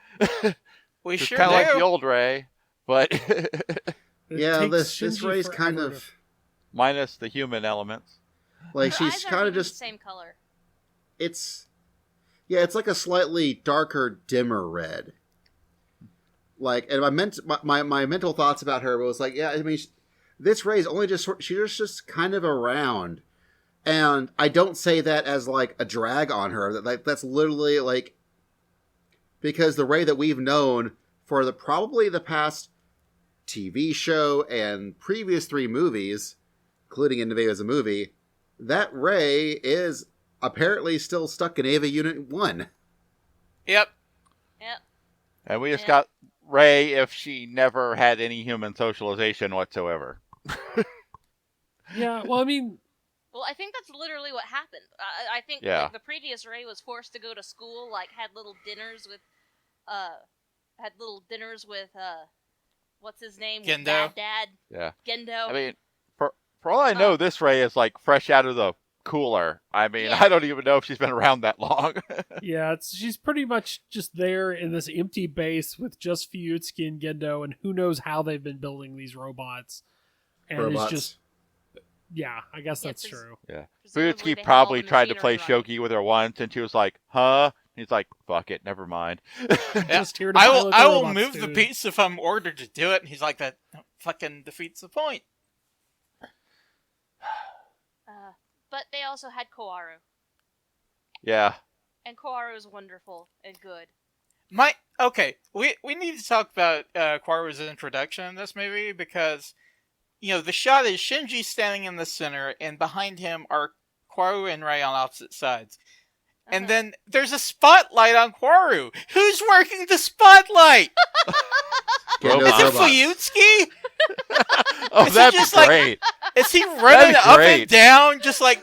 We sure kind do. of like the old Ray, but yeah, this Ray's kind of minus the human elements. Like Her she's eyes kind aren't of even just the same color. It's like a slightly darker, dimmer red. Like, and my mental thoughts about her was like, yeah, I mean, this Ray's only she's just kind of around, and I don't say that as like a drag on her. That's literally like, because the Ray that we've known for probably the past TV show and previous 3 movies, including Into Ava as a movie, that Ray is apparently still stuck in Ava Unit 1. Yep. And we just got Ray if she never had any human socialization whatsoever. Yeah, well, I mean... Well, I think that's literally what happened. I think the previous Ray was forced to go to school, like, had little dinners with, what's his name? Gendo. Bad Dad. Yeah. Gendo. I mean, for all I know, this Ray is like fresh out of the cooler. I mean, Yeah. I don't even know if she's been around that long. Yeah, she's pretty much just there in this empty base with just Fuyutsuki and Gendo, and who knows how they've been building these robots. And it's just... Yeah, I guess that's true. Yeah. Presumably Fuyutsuki probably they have all the tried to play machinery Shogi with her once, and she was like, huh? He's like, fuck it, never mind. Just here to I pilot the will robots, move the dude. piece if I'm ordered to do it. And he's like, that fucking defeats the point. But they also had Koaru. Yeah. And Koaru is wonderful and good. Okay, we need to talk about Kwaru's introduction in this movie, because, the shot is Shinji standing in the center, and behind him are Kwaru and Rei on opposite sides. And then there's a spotlight on Kwaru. Who's working the spotlight? Is it Fuyutsuki? Oh, that'd be great. Is he running up and down, just like,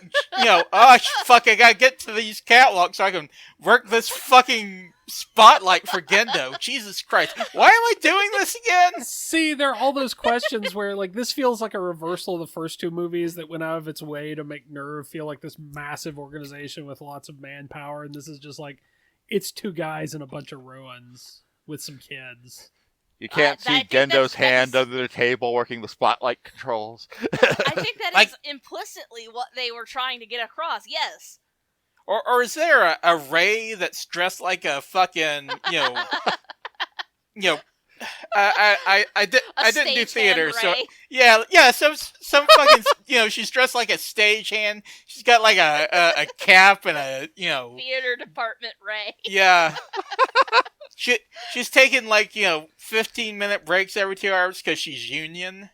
fuck, I gotta get to these catwalks so I can work this fucking spotlight for Gendo. Jesus Christ. Why am I doing this again? See, there are all those questions where, like, this feels like a reversal of the first 2 movies that went out of its way to make NERV feel like this massive organization with lots of manpower, and this is just like, it's 2 guys in a bunch of ruins with some kids. You can't see Gendo's hand under the table working the spotlight controls. I think that is implicitly what they were trying to get across, yes. Or is there a Ray that's dressed like a fucking, I didn't do theater, so yeah, some fucking, she's dressed like a stagehand. She's got like a cap and a, theater department Ray. Yeah. She's taking like 15-minute breaks every 2 hours because she's union.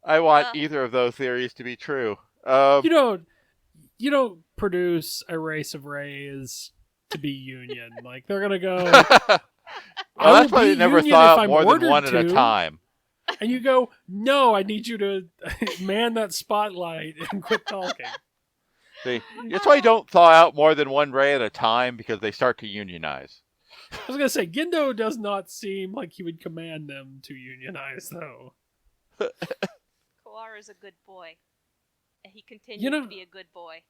I want either of those theories to be true. You don't produce a race of Rays to be union. Like, they're gonna go. Well, that's why they never thought more than one at a time. And you go, no, I need you to man that spotlight and quit talking. See, that's why you don't thaw out more than one Ray at a time, because they start to unionize. I was going to say, Gendo does not seem like he would command them to unionize, though. Koaru's a good boy. And he continues to be a good boy.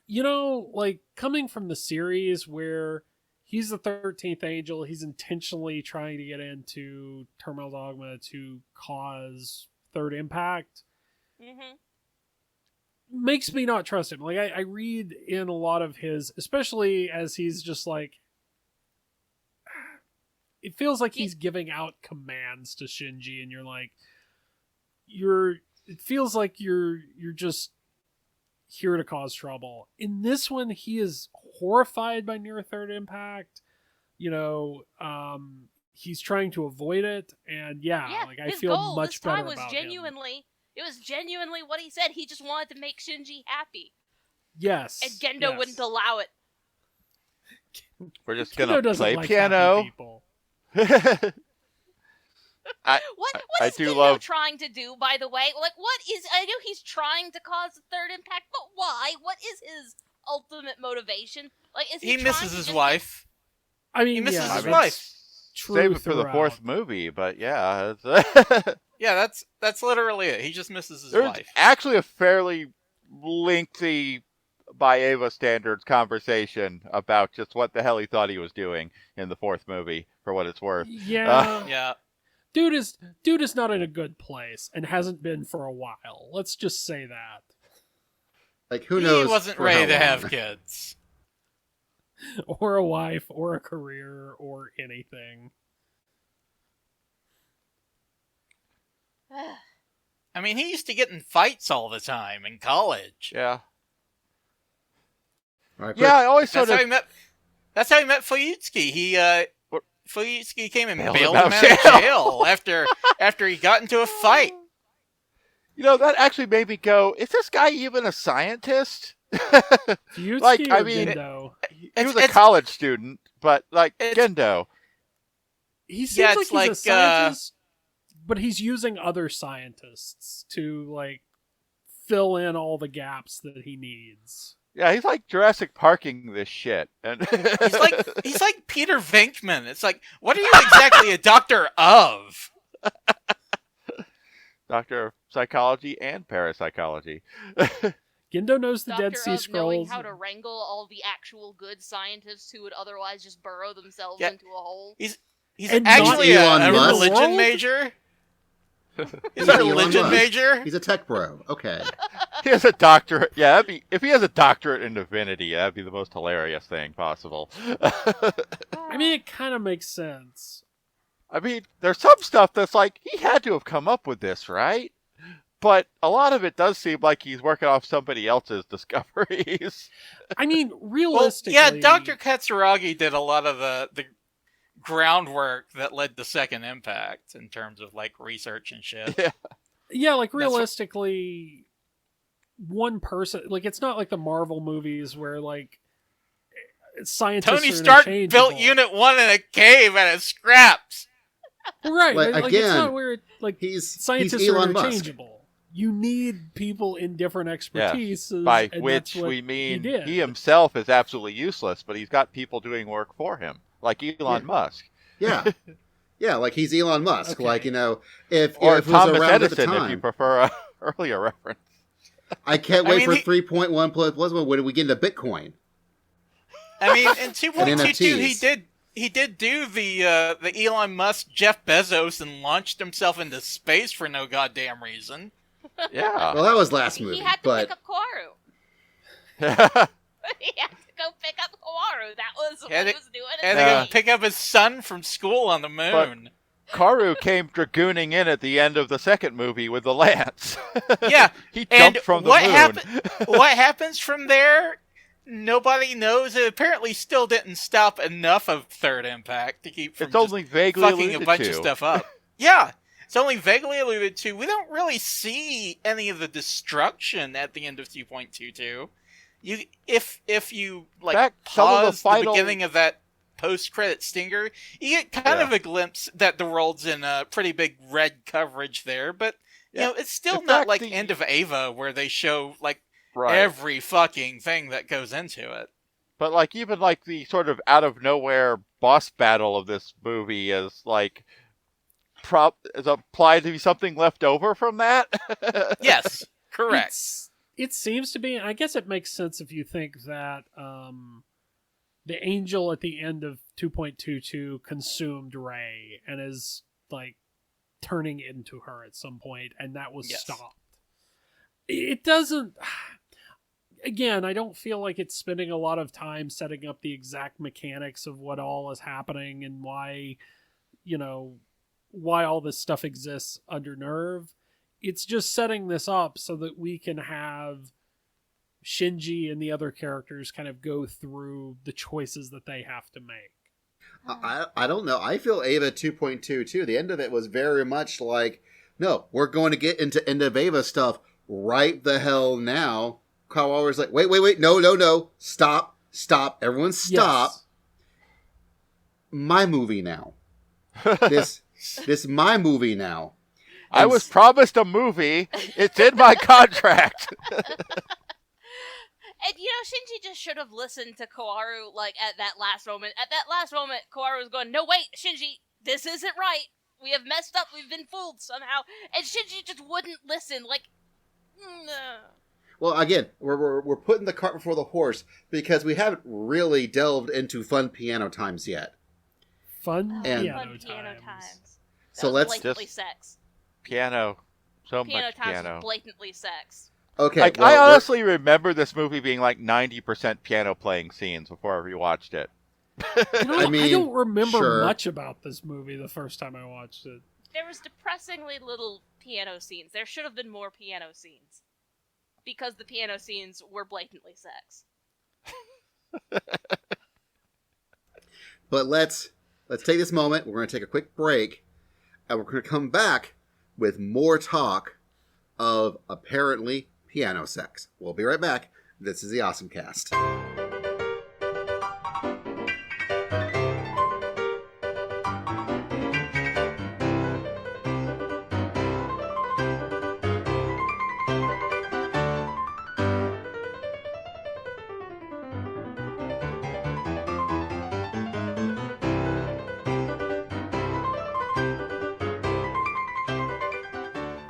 You know, like, coming from the series where he's the 13th angel, he's intentionally trying to get into Terminal Dogma to cause Third Impact, makes me not trust him. Like, I read in a lot of his, especially as he's just like, it feels like he's giving out commands to Shinji, and you're like, it feels like you're just here to cause trouble. In this one, he is horrified by near Third Impact. You know, he's trying to avoid it, and like I feel goal much this time better was about genuinely, him. It was genuinely what he said. He just wanted to make Shinji happy. Yes. And Gendo wouldn't allow it. We're just gonna play like piano. What is do Gendo love trying to do, by the way? Like, I know he's trying to cause the Third Impact, but why? What is his ultimate motivation? Like, is he misses his wife. I mean, he misses his it's wife. Save it for the throughout. fourth movie, but yeah. Yeah, that's literally it. He just misses his There's wife. actually a fairly lengthy, by Ava standards, conversation about just what the hell he thought he was doing in the fourth movie, for what it's worth. Yeah. Yeah. Dude is not in a good place and hasn't been for a while. Let's just say that. Like, who knows? He wasn't ready to have kids. Or a wife, or a career, or anything. I mean, he used to get in fights all the time in college. Yeah. Right, I always That's sort how of... he met. That's how he met Fuyutsuki. Fuyutsuki came and Bailed bailed him him out out of of jail after he got into a fight. You know, that actually made me go, is this guy even a scientist? Fuyutsuki Like, I or mean, Gendo? he was a college student, but, like, Gendo. He seems like he's like, a scientist, but he's using other scientists to, like, fill in all the gaps that he needs. Yeah, he's like Jurassic Parking this shit. And he's like Peter Venkman. It's like, what are you exactly a doctor of? Doctor of Psychology and Parapsychology. Gendo knows the Doctor Dead Sea of knowing Scrolls. how to wrangle all the actual good scientists who would otherwise just burrow themselves Yeah. into a hole. He's And actually not a Elon Musk. religion World? major. He's Elon a religion Musk. major. He's a tech bro. Okay. He has a doctorate. Yeah, if he has a doctorate in divinity, that'd be the most hilarious thing possible. I mean, it kind of makes sense. I mean, there's some stuff that's like, he had to have come up with this, right? But a lot of it does seem like he's working off somebody else's discoveries. I mean, Well, realistically... yeah, Dr. Katsuragi did a lot of the groundwork that led to Second Impact in terms of, like, research and shit. Yeah, like, realistically, one person... Like, it's not like the Marvel movies where, like, scientists Tony are Stark interchangeable. built Unit 1 in a cave out of scraps. Right, Like, like, it's again, not where, like, He's scientists are Elon Musk. interchangeable. You need people in different expertise. By and which that's what we mean did. he himself is absolutely useless, but he's got people doing work for him, like Elon Musk. Yeah. Yeah, like he's Elon Musk. Okay. Like, you know, if Or it was Thomas around at the Edison, if time. you prefer a earlier reference. I can't wait I for mean, 3.1 plus 1 when we get into Bitcoin. I mean, in 2.22, NFTs. he did do the Elon Musk, Jeff Bezos, and launched himself into space for no goddamn reason. Yeah. Well, that was last movie. He had to but pick up Kawaru. He had to go pick up Kawaru. That was what he was doing. And Yeah. to go pick up his son from school on the moon. Karu came dragooning in at the end of the second movie with the lance. Yeah, he and jumped from the what moon. what happens from there? Nobody knows. It apparently still didn't stop enough of Third Impact to keep from It's only vaguely fucking alluded a bunch to. of stuff up. Yeah, it's only vaguely alluded to. We don't really see any of the destruction at the end of 2.22. If you like In fact, some of the pause the final- beginning of that post-credit stinger, you get kind of a glimpse that the world's in a pretty big red coverage there, but you know, it's still In not fact, like the- End of Ava where they show like Right. every fucking thing that goes into it. But like even like the sort of out of nowhere boss battle of this movie is like is applied to be something left over from that. Yes, correct. It seems to be. I guess it makes sense if you think that the angel at the end of 2.22 consumed Rey and is like turning into her at some point, and that was stopped. It doesn't. Again, I don't feel like it's spending a lot of time setting up the exact mechanics of what all is happening and why, why all this stuff exists under Nerve. It's just setting this up so that we can have Shinji and the other characters kind of go through the choices that they have to make. I don't know. I feel Eva 2.22, the end of it was very much like, no, we're going to get into end of Eva stuff right the hell now. Kaworu's like, wait, no, stop, everyone stop. Yes. My movie now. this my movie now. I was promised a movie. It's in my contract. And Shinji just should have listened to Kaworu at that last moment. At that last moment, Kaworu was going, "No, wait, Shinji, this isn't right. We have messed up. We've been fooled somehow." And Shinji just wouldn't listen. No. Well, again, we're putting the cart before the horse because we haven't really delved into fun piano times yet. Fun piano times. So let's blatantly sex. Piano. So piano much times piano. Was blatantly sex. Okay. I honestly remember this movie being 90% piano playing scenes before I rewatched it. I don't remember much about this movie the first time I watched it. There was depressingly little piano scenes. There should have been more piano scenes. Because the piano scenes were blatantly sex. But let's take this moment. We're going to take a quick break. And we're going to come back with more talk of apparently piano sex. We'll be right back. This is the OSMcast.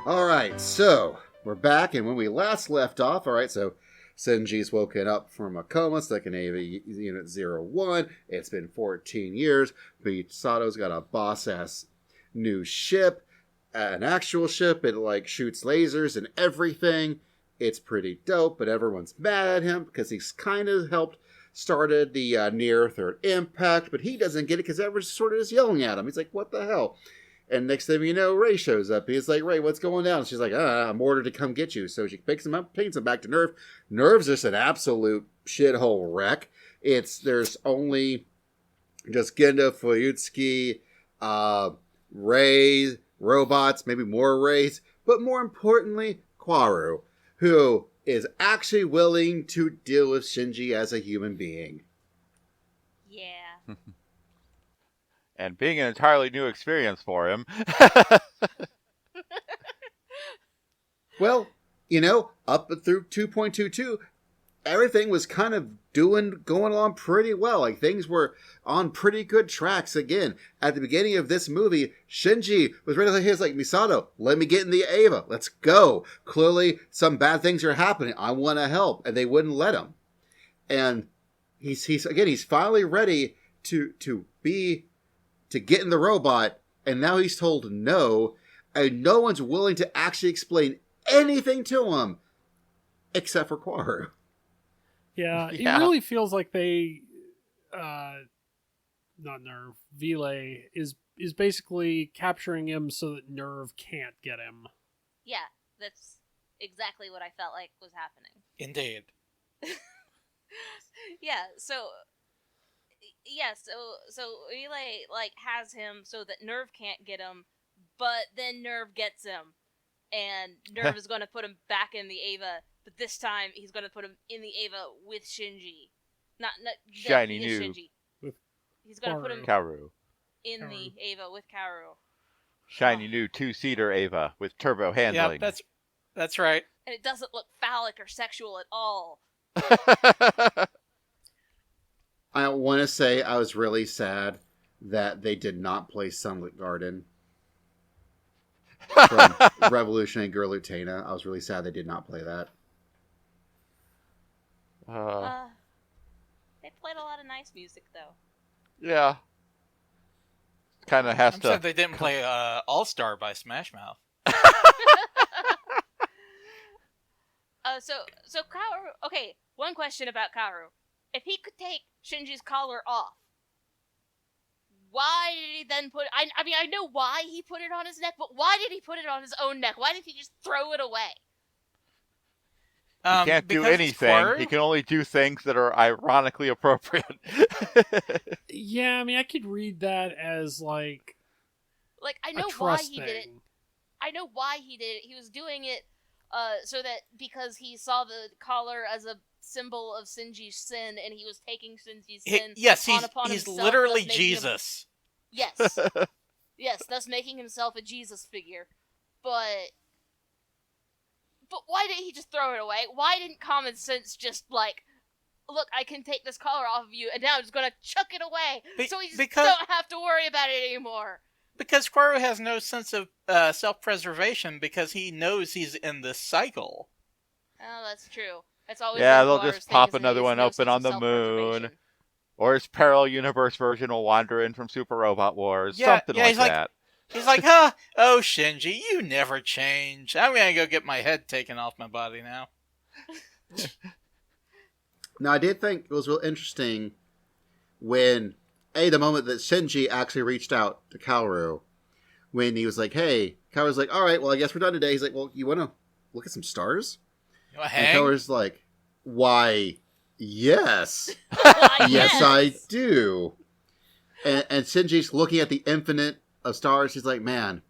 Alright, so we're back, and when we last left off, so Shinji's woken up from a coma, stuck in Ava Unit 01. It's been 14 years. Misato's got a boss-ass new ship, an actual ship. It, shoots lasers and everything. It's pretty dope, but everyone's mad at him because he's kind of helped started the near third impact, but he doesn't get it because everyone's sort of just yelling at him. He's like, what the hell? And next thing you know, Ray shows up. He's like, Ray, what's going on? She's like, I'm ordered to come get you. So she picks him up, takes him back to Nerve. Nerve's just an absolute shithole wreck. There's only just Gendo, Fuyutsuki, Ray, robots, maybe more Rays, but more importantly, Kaworu, who is actually willing to deal with Shinji as a human being. Yeah. And being an entirely new experience for him. Well, up through 2.22, everything was kind of going along pretty well. Things were on pretty good tracks again. At the beginning of this movie, Shinji was ready to say, Misato, let me get in the Eva. Let's go. Clearly, some bad things are happening. I want to help. And they wouldn't let him. And he's finally ready to get in the robot, and now he's told no, and no one's willing to actually explain anything to him, except for Kaworu. Yeah, it really feels like they, not Nerve, Vile is basically capturing him so that Nerve can't get him. Yeah, that's exactly what I felt like was happening. Indeed. So Relay has him so that Nerve can't get him, but then Nerve gets him, and Nerve is going to put him back in the Eva, but this time he's going to put him in the Eva with Shinji, not Shiny new. Shinji. He's going to put him Kaworu. in the Eva with Kaworu. Shiny new 2-seater Eva with turbo handling. Yeah, that's right. And it doesn't look phallic or sexual at all. I want to say I was really sad that they did not play Sunlit Garden from Revolutionary Girl Utena. I was really sad they did not play that. They played a lot of nice music, though. Yeah. Kind of has I'm to. sad they didn't play All Star by Smash Mouth. So Kaoru. Okay, one question about Kaoru. If he could take Shinji's collar off, why did he then put? I mean, I know why he put it on his neck, but why did he put it on his own neck? Why didn't he just throw it away? He can't do anything. He can only do things that are ironically appropriate. Yeah, I mean, I could read that as like I know why he did it. I know why he did it. He was doing it so that because he saw the collar as a symbol of Shinji's sin, and he was taking Shinji's sin upon he's himself, literally Jesus. Yes. Yes, thus making himself a Jesus figure. But why didn't he just throw it away? Why didn't common sense just look, I can take this collar off of you, and now I'm just gonna chuck it away, so we just don't have to worry about it anymore? Because Kaoru has no sense of self-preservation because he knows he's in this cycle. Oh, that's true. That's always they'll just pop another one open on the moon. Or his parallel universe version will wander in from Super Robot Wars. Something like that. He's like, huh? Oh, Shinji, you never change. I'm gonna go get my head taken off my body now. Now, I did think it was real interesting when, the moment that Shinji actually reached out to Kaoru, when he was like, hey, Kaoru's like, all right, well, I guess we're done today. He's like, well, you want to look at some stars? You wanna hang? And Kaoru's like, why, yes. Yes, yes, I do. And Shinji's looking at the infinite of stars. He's like, man,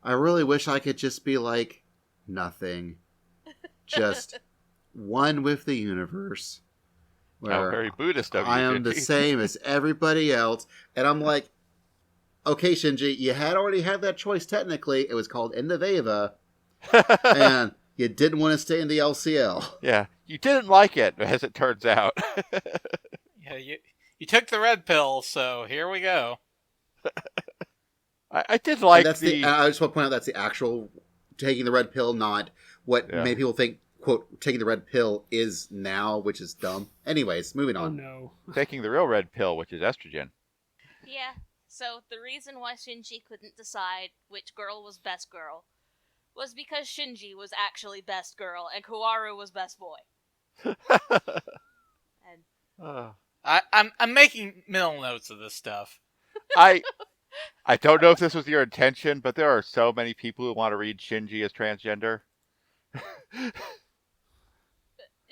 I really wish I could just be like, nothing. Just one with the universe. Where very Buddhist of you, I am the same as everybody else. And I'm like, okay, Shinji, you had already had that choice technically. It was called End of Eva. And you didn't want to stay in the LCL. Yeah, you didn't like it, as it turns out. Yeah, you took the red pill, so here we go. I did like I just want to point out that's the actual taking the red pill, not what many people think, quote, taking the red pill is now, which is dumb. Anyways, moving on. Oh, no. Taking the real red pill, which is estrogen. Yeah, so the reason why Shinji couldn't decide which girl was best girl was because Shinji was actually best girl and Kaoru was best boy. I'm making mental notes of this stuff. I don't know if this was your intention, but there are so many people who want to read Shinji as transgender.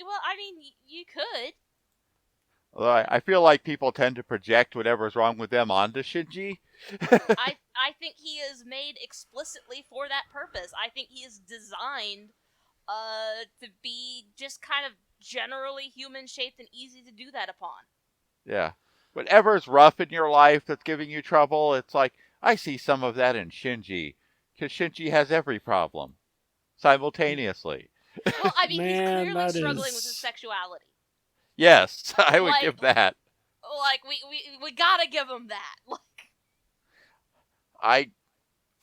Well, I mean, you could. Although I feel like people tend to project whatever's wrong with them onto Shinji. I think he is made explicitly for that purpose. I think he is designed to be just kind of generally human-shaped and easy to do that upon. Yeah. Whatever's rough in your life that's giving you trouble, it's like, I see some of that in Shinji. Because Shinji has every problem. Simultaneously. Well, I mean, he's clearly struggling with is... his sexuality. Yes, I would give that. Like, we gotta give him that. Like,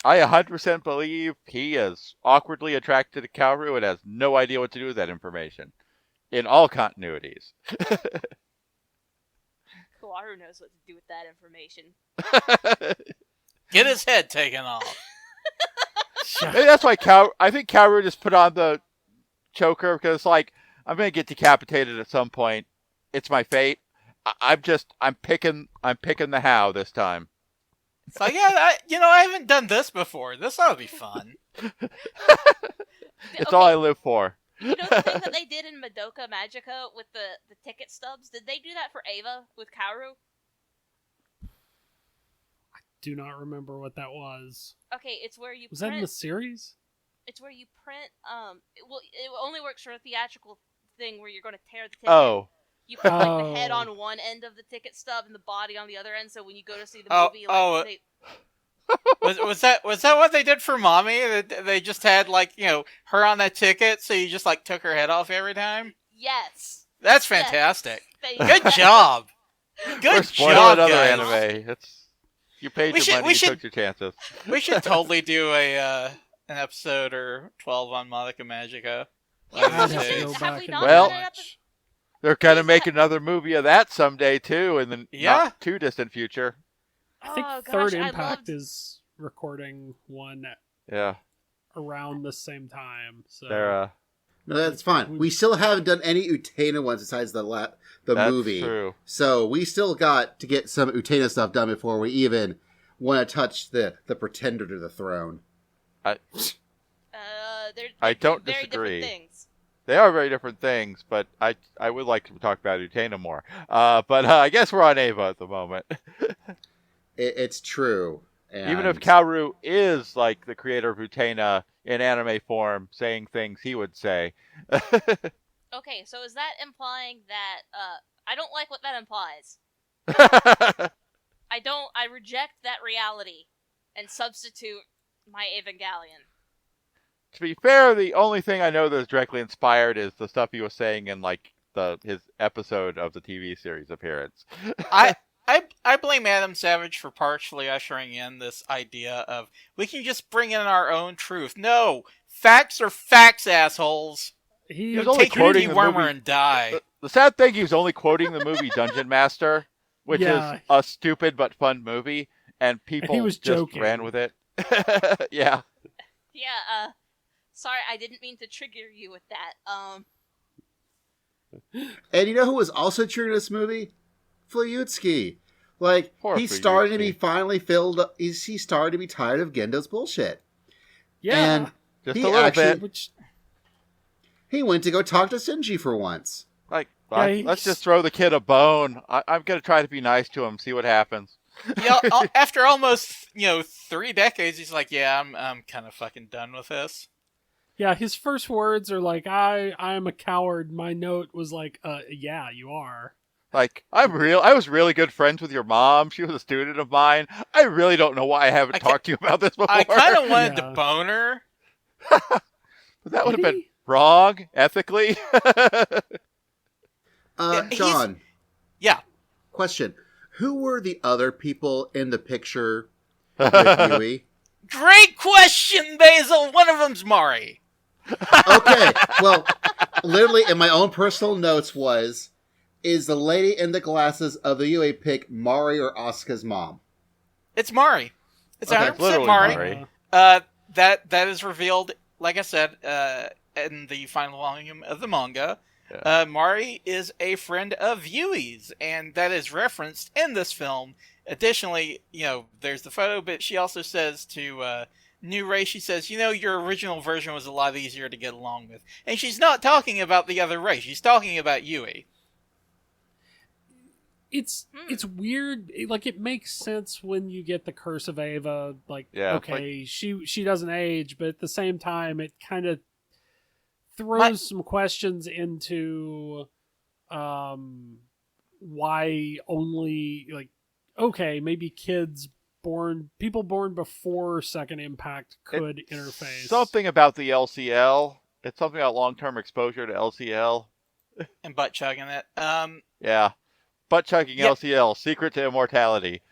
I 100% believe he is awkwardly attracted to Kaoru and has no idea what to do with that information. In all continuities. Kaoru knows what to do with that information. Get his head taken off. Maybe that's why I think Kaoru just put on the choker because, like, I'm gonna get decapitated at some point. It's my fate. I'm picking the how this time. It's like, I haven't done this before. This ought to be fun. It's all I live for. You know the thing that they did in Madoka Magica with the ticket stubs? Did they do that for Ava with Kaoru? I do not remember what that was. Okay, it's where you Was that in the series? It's where you print, it only works for a theatrical thing where you're going to tear the ticket. Oh. You put, like, the head on one end of the ticket stub and the body on the other end, so when you go to see the movie, was that what they did for Mommy? They just had, like, her on that ticket, so you just, like, took her head off every time? Yes. That's fantastic. Yes. Good job. Good job, another guys. Anime. You paid your money, you took your chances. We should totally do an episode or 12 on Madoka Magica. Have we not Well, done an episode? They're gonna make another movie of that someday too, in the not too distant future. I think Third Impact is recording one. Yeah. Around the same time. So they're no, that's fine. We still haven't done any Utena ones besides the movie. That's true. So we still got to get some Utena stuff done before we even want to touch the pretender to the throne. They're I don't very disagree. Different things. They are very different things, but I would like to talk about Utena more. But I guess we're on Eva at the moment. It's true. And even if Kaoru is like the creator of Utena in anime form, saying things he would say. Okay, so is that implying that I don't like what that implies. I reject that reality and substitute my Evangelion. To be fair, the only thing I know that is directly inspired is the stuff he was saying in like his episode of the TV series appearance. I blame Adam Savage for partially ushering in this idea of we can just bring in our own truth. No, facts are facts, assholes. He was only quoting the movie and die. The sad thing, he was only quoting the movie Dungeon Master, which is a stupid but fun movie, and people just joking. Ran with it. Yeah. Yeah. Sorry, I didn't mean to trigger you with that. And you know who was also triggering this movie? Fuyutsuki. Like, he started to be finally filled up. He started to be tired of Gendo's bullshit. Yeah. And just a little bit. He went to go talk to Shinji for once. Like, let's just throw the kid a bone. I'm going to try to be nice to him, see what happens. Yeah, after almost, 3 decades, he's like, yeah, I'm kind of fucking done with this. Yeah, his first words are like, I am a coward. My note was like, yeah, you are. Like, I was really good friends with your mom. She was a student of mine. I really don't know why I haven't talked to you about this before. I kind of wanted to bone her. But that would have been wrong, ethically. John. Yeah. Question. Who were the other people in the picture with Yui? Great question, Basil. One of them's Mari. Okay. Well, literally in my own personal notes is the lady in the glasses of the Yui pick Mari or Asuka's mom? It's Mari. It's 100% Mari. That is revealed, like I said, in the final volume of the manga. Yeah. Mari is a friend of Yui's, and that is referenced in this film. Additionally, there's the photo, but she also says to New Ray, she says, your original version was a lot easier to get along with. And she's not talking about the other Ray. She's talking about Yui. It's weird. It makes sense when you get the Curse of Eva. She doesn't age, but at the same time, it kind of throws some questions into why only maybe people born before Second Impact could interface. Something about the LCL. It's something about long-term exposure to LCL. And butt chugging it. Yeah. Butt chugging LCL, secret to immortality.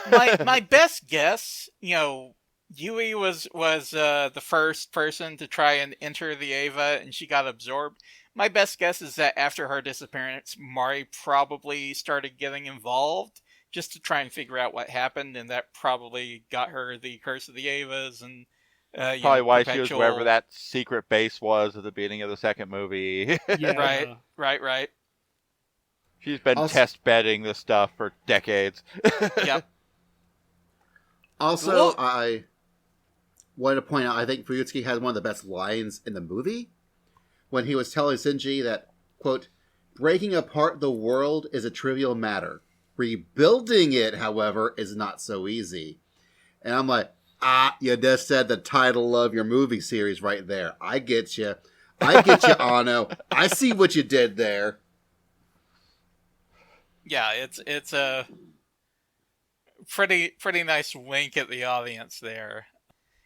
my best guess, Yui was the first person to try and enter the Eva, and she got absorbed. My best guess is that after her disappearance, Mari probably started getting involved just to try and figure out what happened, and that probably got her the Curse of the Evas, and probably why she was wherever that secret base was at the beginning of the second movie. Yeah. Right. She's been test bedding this stuff for decades. Yep. Also, I wanted to point out, I think Fuyutsuki had one of the best lines in the movie when he was telling Shinji that, quote, breaking apart the world is a trivial matter. Rebuilding it, however, is not so easy. And I'm like, you just said the title of your movie series right there. I get you. Anno. I see what you did there. Yeah, it's a pretty nice wink at the audience there.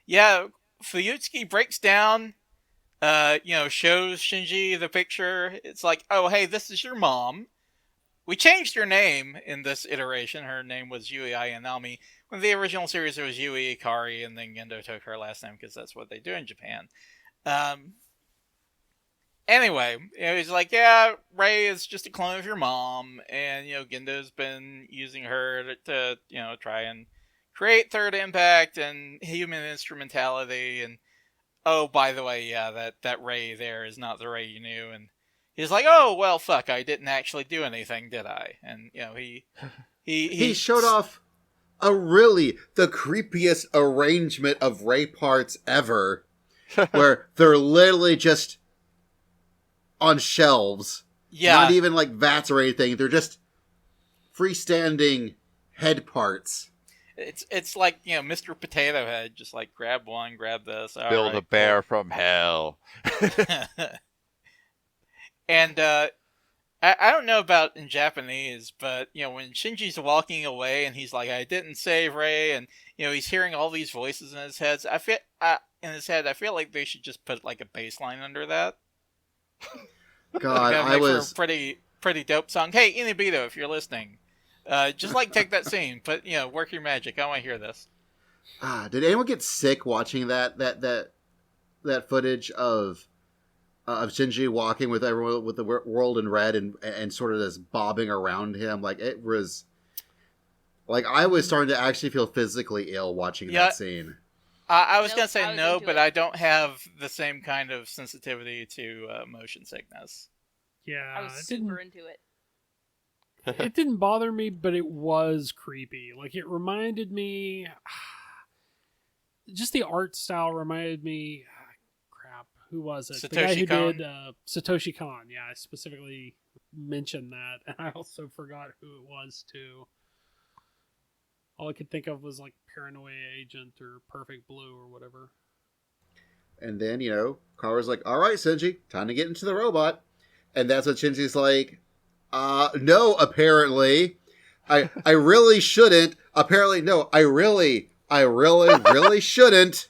Yeah, Fuyutsuki breaks down, shows Shinji the picture. It's like, oh, hey, this is your mom. We changed her name in this iteration. Her name was Yui Ayanami. When the original series, it was Yui Ikari, and then Gendo took her last name because that's what they do in Japan. And Anyway, he's like, yeah, Rei is just a clone of your mom, and, Gendo's been using her to try and create Third Impact and human instrumentality, and, oh, by the way, yeah, that Rei there is not the Rei you knew, and he's like, oh, well, fuck, I didn't actually do anything, did I? And, he showed off the creepiest arrangement of Rei parts ever, where they're literally just on shelves. Yeah. Not even like vats or anything. They're just freestanding head parts. It's like, Mr. Potato Head, just like grab one, grab this. Build a bear from hell. And I don't know about in Japanese, but when Shinji's walking away and he's like, I didn't save Rei, and he's hearing all these voices in his head. I feel like they should just put like a bass line under that. God, I was for a pretty dope song. Hey, Inibito, if you're listening, just like take that scene, but work your magic. I want to hear this. Did anyone get sick watching that footage of Shinji walking with everyone with the world in red and sort of just bobbing around him? Like, it was like I was starting to actually feel physically ill watching that scene. I was going to say no, but I don't have the same kind of sensitivity to motion sickness. Yeah, I was super into it. It didn't bother me, but it was creepy. Like, it reminded me... Just the art style reminded me... crap, who was it? Satoshi the guy who Kon? did Satoshi Kon. Yeah, I specifically mentioned that. And I also forgot who it was, too. All I could think of was like Paranoia Agent or Perfect Blue or whatever. And then, Kara's like, all right, Shinji, time to get into the robot. And that's what Shinji's like, no, apparently. I really shouldn't. Apparently, no, I really shouldn't.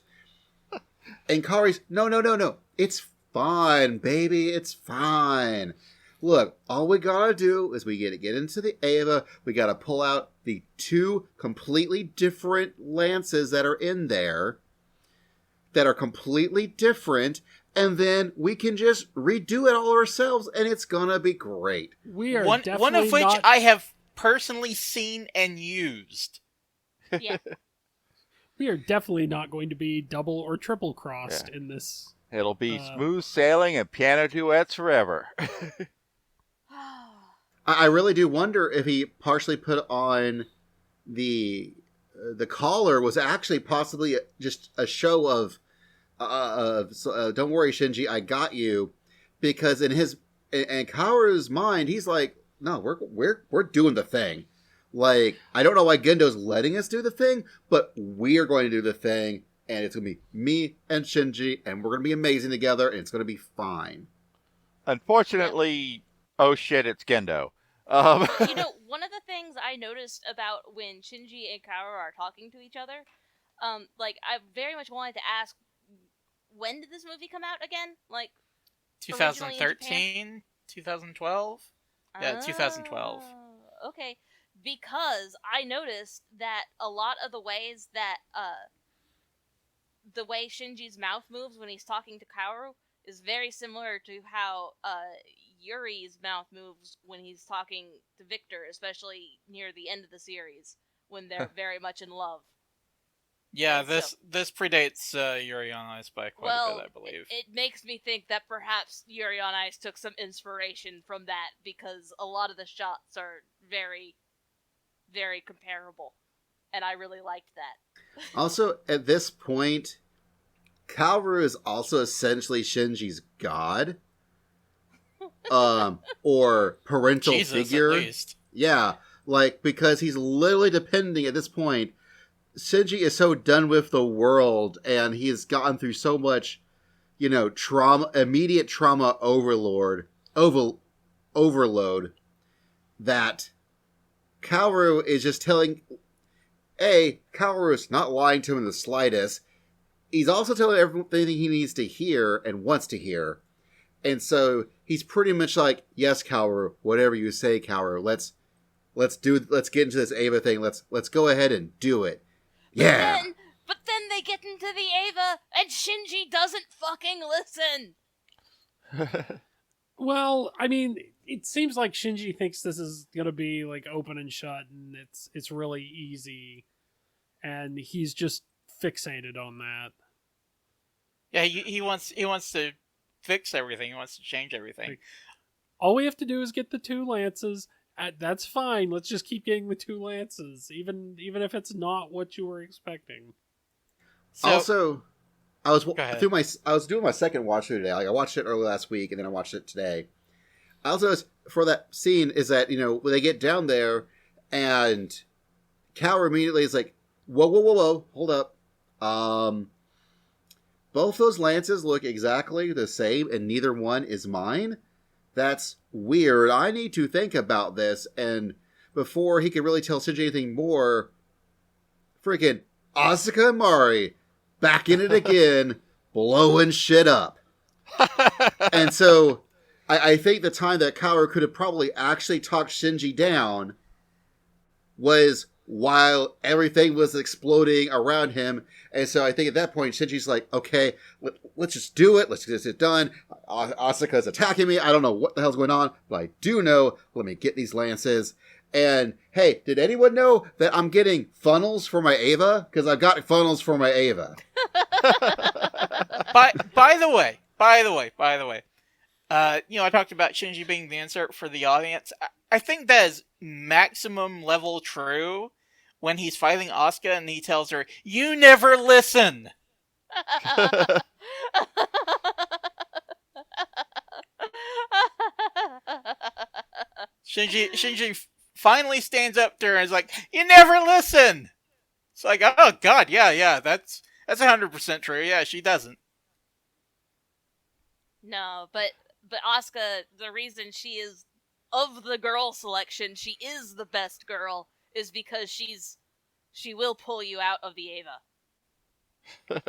And Kari's, no. It's fine, baby. It's fine. Look, all we gotta do is we gotta get into the Eva. We gotta pull out the two completely different lances that are in there, that are completely different, and then we can just redo it all ourselves, and it's gonna be great. We are one of which I have personally seen and used. Yeah. We are definitely not going to be double or triple crossed in this. It'll be smooth sailing and piano duets forever. I really do wonder if he partially put on the collar was actually possibly just a show of don't worry, Shinji, I got you, because in Kaoru's mind, he's like, no, we're doing the thing. Like, I don't know why Gendo's letting us do the thing, but we are going to do the thing, and it's going to be me and Shinji, and we're going to be amazing together, and it's going to be fine. Unfortunately, oh shit, it's Gendo. One of the things I noticed about when Shinji and Kaoru are talking to each other, I very much wanted to ask, when did this movie come out again? Like, 2013? 2012? Yeah, 2012. Okay, because I noticed that a lot of the ways that, the way Shinji's mouth moves when he's talking to Kaoru is very similar to how Yuri's mouth moves when he's talking to Victor, especially near the end of the series, when they're very much in love. Yeah, this predates Yuri on Ice by quite a bit, I believe. It makes me think that perhaps Yuri on Ice took some inspiration from that, because a lot of the shots are very, very comparable, and I really liked that. Also, at this point, Kaoru is also essentially Shinji's god. Or parental figure. At least. Yeah, because he's literally depending at this point. Shinji is so done with the world, and he has gotten through so much, immediate trauma overload, that Kaoru is just telling... Kaoru is not lying to him in the slightest. He's also telling everything he needs to hear and wants to hear. And so he's pretty much like, yes, Kaoru, whatever you say, Kaoru, let's get into this Ava thing. Let's go ahead and do it. Yeah. But then they get into the Ava and Shinji doesn't fucking listen. Well, I mean, it seems like Shinji thinks this is gonna be like open and shut, and it's really easy, and he's just fixated on that. Yeah, he wants to fix everything. He wants to change everything. All we have to do is get the 2 lances. That's fine. Let's just keep getting the 2 lances, even if it's not what you were expecting. So, also, I was doing my second watch through today. Like, I watched it early last week, and then I watched it today. I also, for that scene, is that, when they get down there, and Kaoru immediately is like, whoa, hold up. Both those lances look exactly the same, and neither one is mine? That's weird. I need to think about this, and before he could really tell Shinji anything more, freaking Asuka and Mari back in it again, blowing shit up. And so, I think the time that Kaoru could have probably actually talked Shinji down was while everything was exploding around him. And so I think at that point, Shinji's like, okay, let's just do it. Let's get it done. Asuka's attacking me. I don't know what the hell's going on, but I do know. Let me get these lances. And hey, did anyone know that I'm getting funnels for my Ava? Because I've got funnels for my Ava. By the way, I talked about Shinji being the insert for the audience. I think that is maximum level true when he's fighting Asuka and he tells her, "You never listen." Shinji finally stands up to her and is like, "You never listen." It's like, oh god, yeah, that's 100% true. Yeah, she doesn't. No, but Asuka, the reason she is of the girl selection, she is the best girl, is because she will pull you out of the Ava.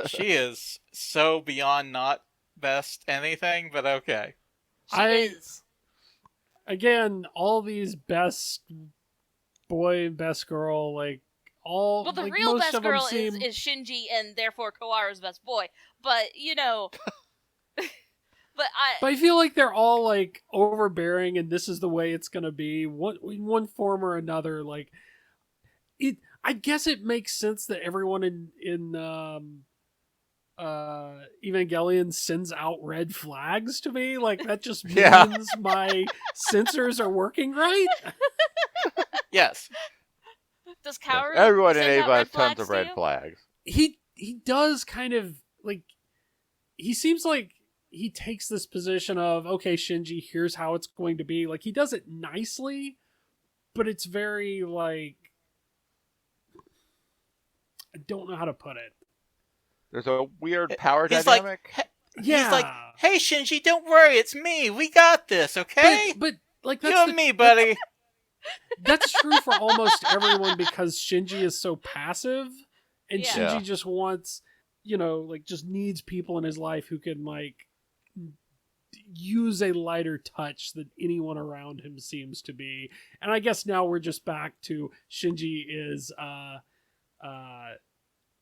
She is so beyond not best anything, but okay. She is. Again, all these best boy and best girl, all. Well, the like, real most best of them girl seem... is Shinji, and therefore Kawaru's best boy. But But I feel like they're all overbearing, and this is the way it's gonna be, in one form or another. I guess it makes sense that everyone in Evangelion sends out red flags to me. That just means my sensors are working right. Yes. Does Kaoru? Everyone in send out Ava red has tons flags of to red you? flags. He does kind of he seems like he takes this position of, okay, Shinji, here's how it's going to be. He does it nicely, but it's very I don't know how to put it. There's a weird power He's dynamic. Yeah. He's like, "Hey Shinji, don't worry, it's me. We got this, okay? But that's you and me, buddy." That's true for almost everyone, because Shinji is so passive, and Yeah. Shinji just wants, just needs people in his life who can use a lighter touch than anyone around him seems to be. And I guess now we're just back to Shinji is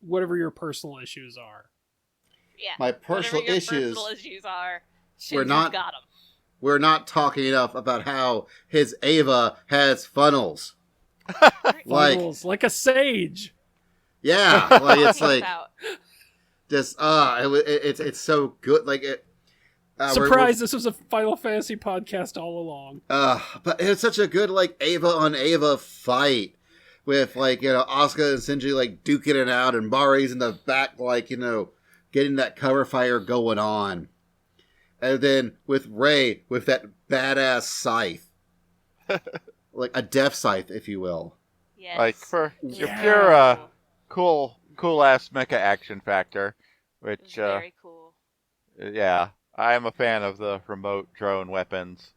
whatever your personal issues are. Yeah. My personal Whatever your issues. personal issues are. We're Shinji's not- got them. We're not talking enough about how his Ava has funnels. Funnels, like a sage. Yeah, it's About. just it's so good. Surprise! This was a Final Fantasy podcast all along. But it's such a good Ava on Ava fight with Asuka and Shinji duking it out, and Mari's in the back getting that cover fire going on. And then with Rei, with that badass scythe. A death scythe, if you will. Yes. For your pure, cool-ass mecha action factor, which, very cool. yeah, I am a fan of the remote drone weapons.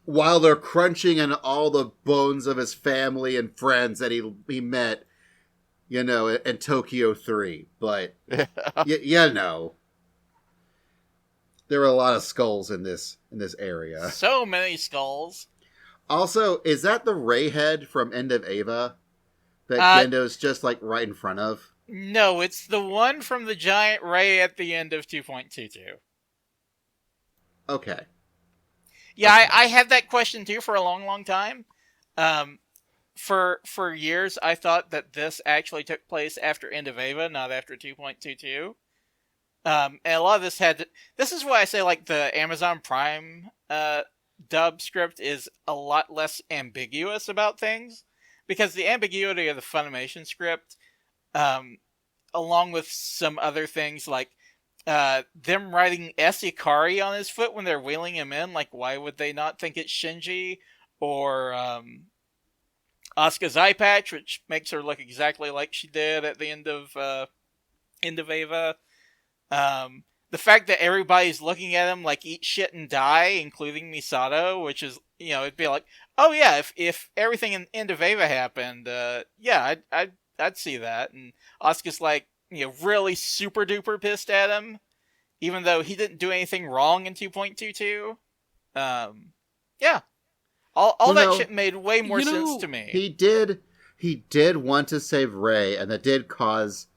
While they're crunching in all the bones of his family and friends that he met, in Tokyo 3. But, there are a lot of skulls in this area. So many skulls. Also, is that the Rei head from End of Ava that Gendo's just right in front of? No, it's the one from the giant ray at the end of 2.22. Okay. Yeah, Okay. I had that question too for a long, long time. For years, I thought that this actually took place after End of Eva, not after 2.22. And a lot of this this is why I say, like, the Amazon Prime dub script is a lot less ambiguous about things, because the ambiguity of the Funimation script, along with some other things, like them writing S. Ikari on his foot when they're wheeling him in, like, why would they not think it's Shinji? Or Asuka's eye patch, which makes her look exactly like she did at the end of Eva. The fact that everybody's looking at him like eat shit and die, including Misato, which is, it'd be like, oh yeah, if everything in End of Eva happened, yeah, I'd see that. And Asuka's like, really super duper pissed at him, even though he didn't do anything wrong in 2.22. Yeah. All that shit made way more sense to me. He did want to save Rei, and that did cause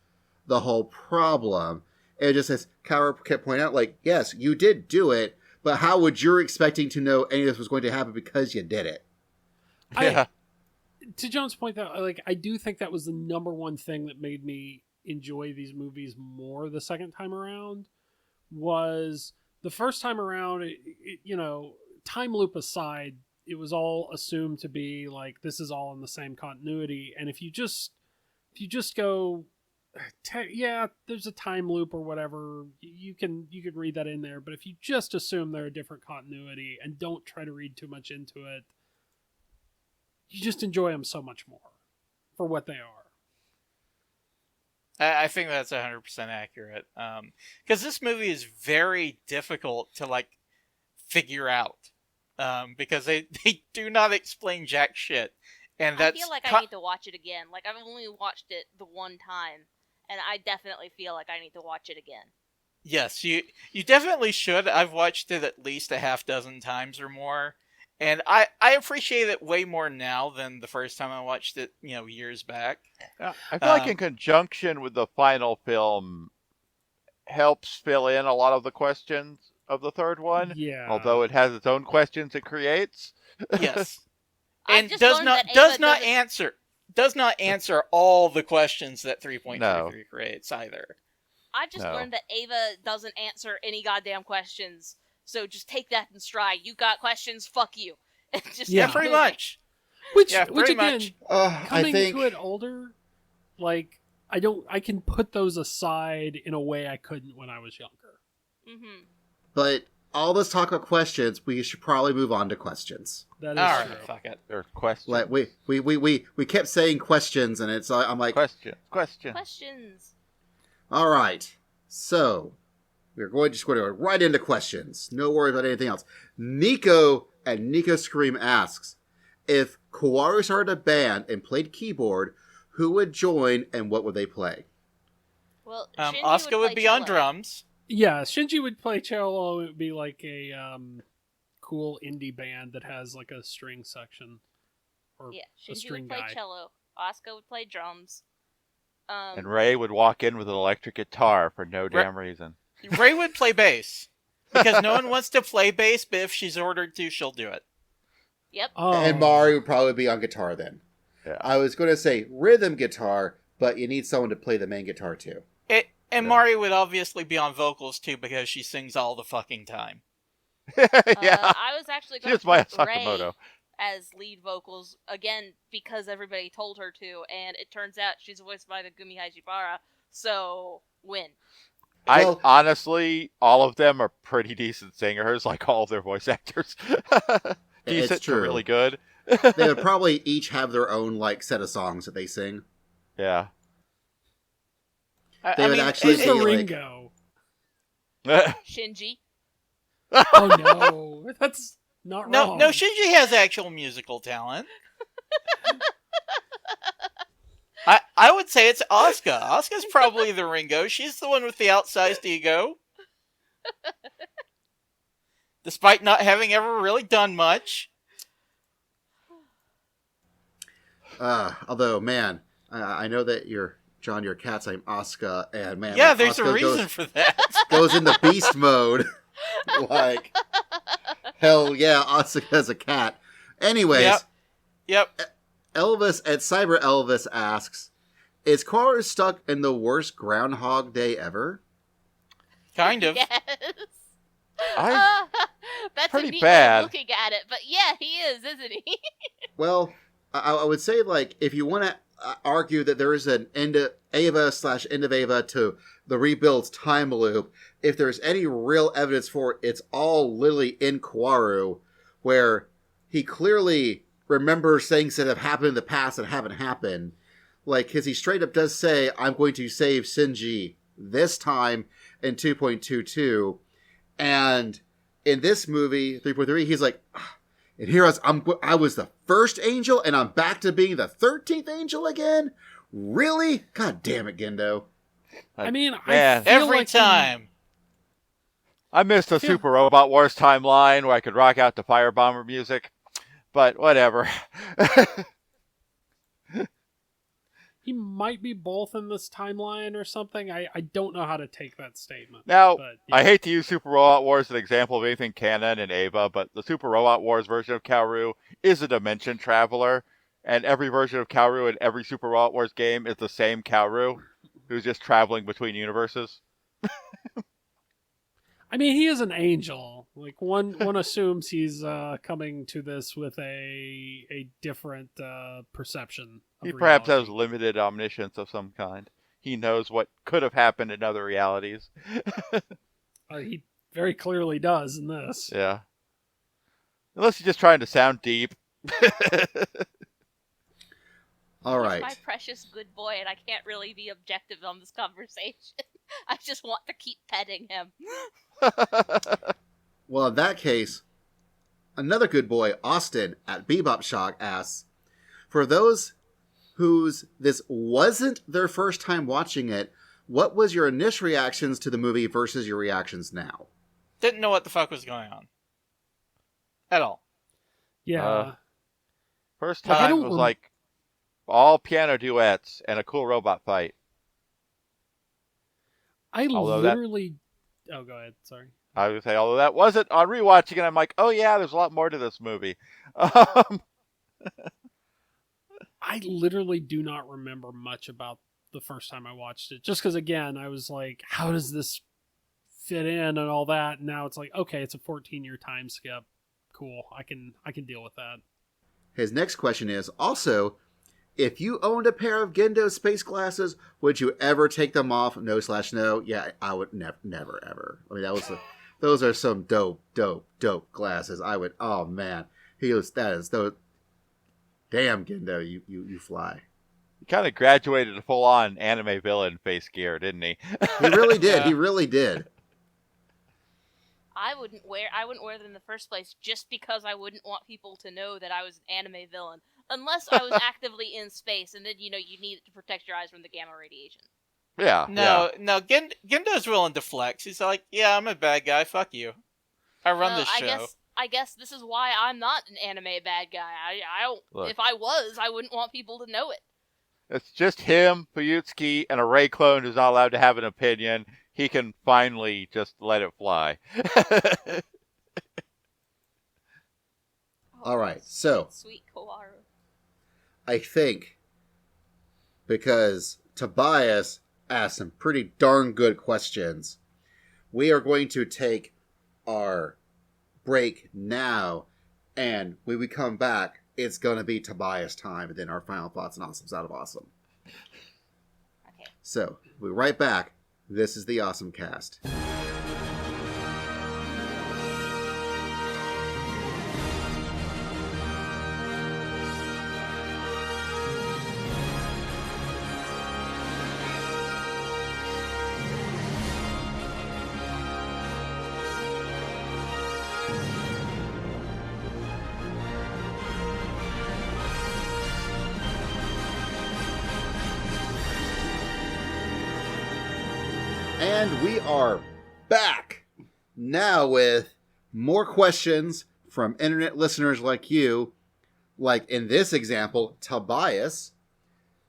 the whole problem. And just as Kaoru kept pointing out, like, yes, you did do it, but how would you expecting to know any of this was going to happen because you did it? Yeah. To John's point, though, like, I do think that was the number one thing that made me enjoy these movies more the second time around. Was the first time around, time loop aside, it was all assumed to be like, this is all in the same continuity, and if you just go, yeah, there's a time loop or whatever, you can read that in there, but if you just assume they're a different continuity and don't try to read too much into it, you just enjoy them so much more for what they are. I think that's 100% accurate. Because this movie is very difficult to, like, figure out. Because they do not explain jack shit. And that's I feel like I need to watch it again. Like, I've only watched it the one time, and I definitely feel like I need to watch it again. Yes, you definitely should. I've watched it at least a half dozen times or more. And I appreciate it way more now than the first time I watched it, years back. I feel like in conjunction with the final film helps fill in a lot of the questions of the third one. Yeah. Although it has its own questions it creates. Yes. And does not answer all the questions that 3.33 creates either. I've just learned that Ava doesn't answer any goddamn questions. So just take that in stride. You got questions, fuck you. Yeah, pretty much. Which again, coming I think to it older, like, I can put those aside in a way I couldn't when I was younger. Mm-hmm. But all this talk about questions, we should probably move on to questions. That is all true. right, fuck it. There's questions. Like we kept saying questions, and I'm like, questions. All right, so we're just going to go right into questions. No worries about anything else. Nico and Nico Scream asks, if Kaworu started a band and played keyboard, who would join and what would they play? Well, Asuka would be on drums. Yeah, Shinji would play cello. It would be like a cool indie band that has like a string section. Or Shinji a string would play guy. cello. Asuka would play drums. And Rei would walk in with an electric guitar for no damn reason. Rei would play bass. Because no one wants to play bass, but if she's ordered to, she'll do it. Yep. Oh. And Mari would probably be on guitar then. Yeah. I was going to say rhythm guitar, but you need someone to play the main guitar too. Mari would obviously be on vocals too, because she sings all the fucking time. Yeah. I was actually going to put Rei Sakamoto as lead vocals, again, because everybody told her to, and it turns out she's voiced by Megumi Hajibara, so win. Honestly, all of them are pretty decent singers, like all of their voice actors. Decent to really good. They would probably each have their own set of songs that they sing. Yeah. They would actually who's the Ringo? Shinji. Oh no, that's not wrong. No, Shinji has actual musical talent. I would say it's Asuka. Asuka's probably the Ringo. She's the one with the outsized ego. Despite not having ever really done much. Although, man, I know that your cat's named Asuka, and man, yeah, there's Asuka a reason for that. Goes into beast mode, Hell yeah, Asuka has a cat. Anyways. Yep. Elvis at Cyber Elvis asks, is Kaworu stuck in the worst Groundhog Day ever? Kind of. Yes. That's pretty a neat bad. way of looking at it, but yeah, he is, isn't he? Well, I would say, like, if you want to argue that there is an end of Ava/end of Ava to the Rebuild's time loop, if there's any real evidence for it, it's all literally in Kaworu, where he clearly remembers things that have happened in the past that haven't happened. Like, because he straight up does say, I'm going to save Shinji this time in 2.22. And in this movie, 3.3, he's like, and here I was the first angel, and I'm back to being the 13th angel again? Really? God damn it, Gendo. I mean, Man, I feel Every like time. I missed the Super Robot Wars timeline where I could rock out to Fire Bomber music, but whatever. he might be both in this timeline or something. I don't know how to take that statement. Now, but, yeah. I hate to use Super Robot Wars as an example of anything canon in Ava, but the Super Robot Wars version of Kaoru is a dimension traveler, and every version of Kaoru in every Super Robot Wars game is the same Kaoru, who's just traveling between universes. I mean, he is an angel. Like one assumes he's coming to this with a different perception. He of perhaps reality. has limited omniscience of some kind. He knows what could have happened in other realities. He very clearly does in this. Yeah. Unless he's just trying to sound deep. All right. He's my precious good boy, and I can't really be objective on this conversation. I just want to keep petting him. Well, in that case, another good boy, Austin, at Bebop Shock asks, for those whose this wasn't their first time watching it, what was your initial reactions to the movie versus your reactions now? Didn't know what the fuck was going on. At all. Yeah. First Like, I time don't was like all piano duets and a cool robot fight. I although literally... Oh, go ahead. Sorry. I would say, although that wasn't on rewatching it, I'm like, oh yeah, there's a lot more to this movie. I literally do not remember much about the first time I watched it. Just because, again, I was like, how does this fit in and all that? And now it's like, okay, it's a 14-year time skip. Cool. I can deal with that. His next question is, also, if you owned a pair of Gendo space glasses, would you ever take them off? No/no. Yeah, I would never, ever. I mean, those are some dope glasses. I would, oh man. Damn, Gendo, you fly. He kind of graduated to full-on anime villain face gear, didn't he? He really did. Yeah. He really did. I wouldn't wear them in the first place just because I wouldn't want people to know that I was an anime villain. Unless I was actively in space, and then, you need to protect your eyes from the gamma radiation. Yeah. No, Gendo's willing to flex. He's like, yeah, I'm a bad guy. Fuck you. I run this show. I guess this is why I'm not an anime bad guy. I don't. Look. If I was, I wouldn't want people to know it. It's just him, Fuyutsuki, and a Ray clone who's not allowed to have an opinion. He can finally just let it fly. All right, so Sweet Kaworu. I think because Tobias asked some pretty darn good questions, we are going to take our break now, and when we come back, it's going to be Tobias time, and then our final thoughts on OSMs Out of Awesome. Okay. So, we'll be right back. This is the Awesome Cast. And we are back now with more questions from internet listeners like you. Like in this example, Tobias,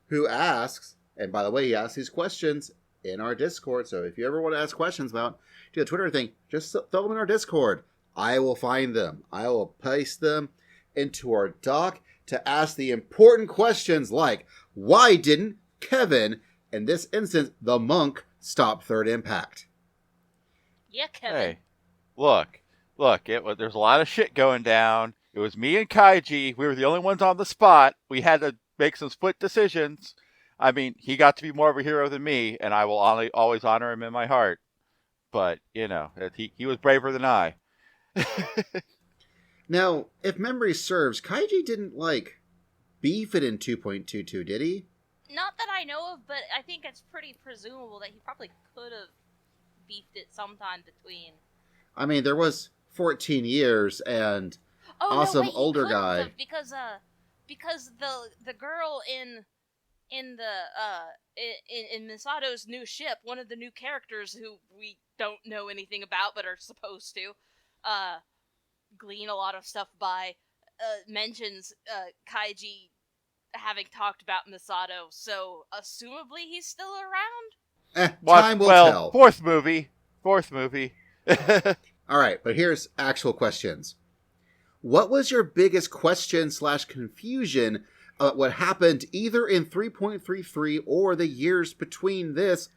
who asks, and by the way, he asks these questions in our Discord. So if you ever want to ask questions about the Twitter thing, just throw them in our Discord. I will find them. I will paste them into our doc to ask the important questions like, why didn't Kevin, in this instance, the monk, stop Third Impact? Yeah, Kevin. Hey, look, there's a lot of shit going down. It was me and Kaiji. We were the only ones on the spot. We had to make some split decisions. I mean, he got to be more of a hero than me, and I will always honor him in my heart. But, he was braver than I. Now, if memory serves, Kaiji didn't, beef it in 2.22, did he? Not that I know of, but I think it's pretty presumable that he probably could have beefed it sometime between. I mean, there was 14 years, and awesome older guy. Because the girl in Misato's new ship, one of the new characters who we don't know anything about but are supposed to glean a lot of stuff by, mentions Kaiji having talked about Misato, so assumably he's still around? Time will tell. Fourth movie. Alright, but here's actual questions. What was your biggest question/confusion about what happened either in 3.33 or the years between this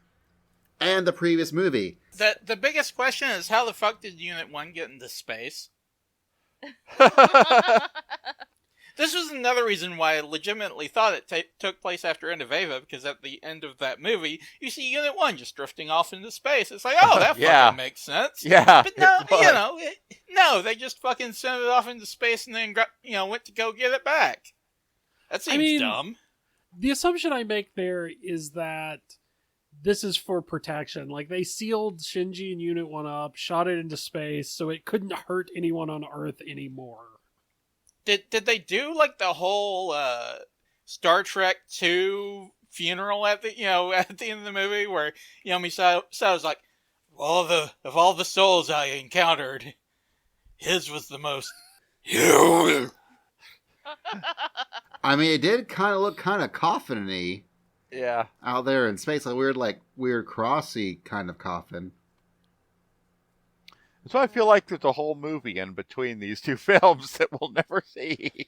and the previous movie? The biggest question is, how the fuck did Unit 1 get into space? This was another reason why I legitimately thought it took place after End of Eva, because at the end of that movie, you see Unit 1 just drifting off into space. It's like, oh, that fucking makes sense. Yeah. But no, no, they just fucking sent it off into space and then, went to go get it back. That seems dumb. The assumption I make there is that this is for protection. Like, they sealed Shinji and Unit 1 up, shot it into space, so it couldn't hurt anyone on Earth anymore. Did they do, the whole Star Trek 2 funeral at the end of the movie where, Misato's like, of all the souls I encountered, his was the most... I mean, it did kind of look kind of coffin-y. Yeah. Out there in space, weird crossy kind of coffin. So I feel like there's a whole movie in between these two films that we'll never see.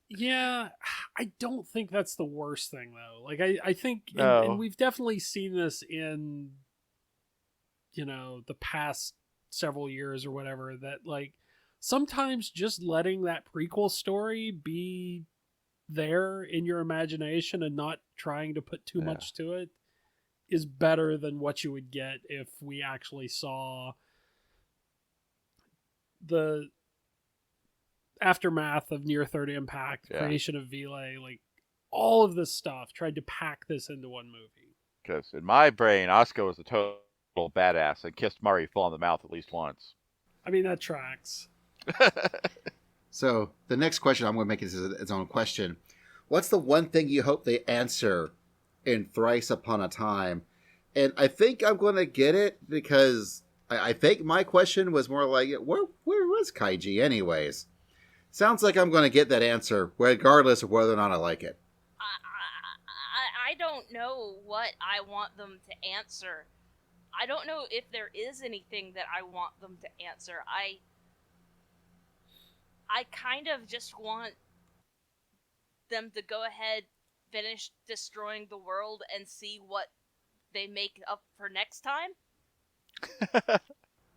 Yeah, I don't think that's the worst thing, though. I think, No. and we've definitely seen this in, the past several years or whatever, that, sometimes just letting that prequel story be there in your imagination and not trying to put too much to it is better than what you would get if we actually saw the aftermath of Near Third Impact, creation of Vile, all of this stuff, tried to pack this into one movie. Because in my brain, Asuka was a total badass and kissed Murray full on the mouth at least once. I mean, that tracks. So, the next question, I'm going to make its own question. What's the one thing you hope they answer in Thrice Upon a Time? And I think I'm going to get it because I think my question was more like, where was Kaiji anyways? Sounds like I'm going to get that answer regardless of whether or not I like it. I don't know what I want them to answer. I don't know if there is anything that I want them to answer. I kind of just want them to go ahead, finish destroying the world, and see what they make up for next time.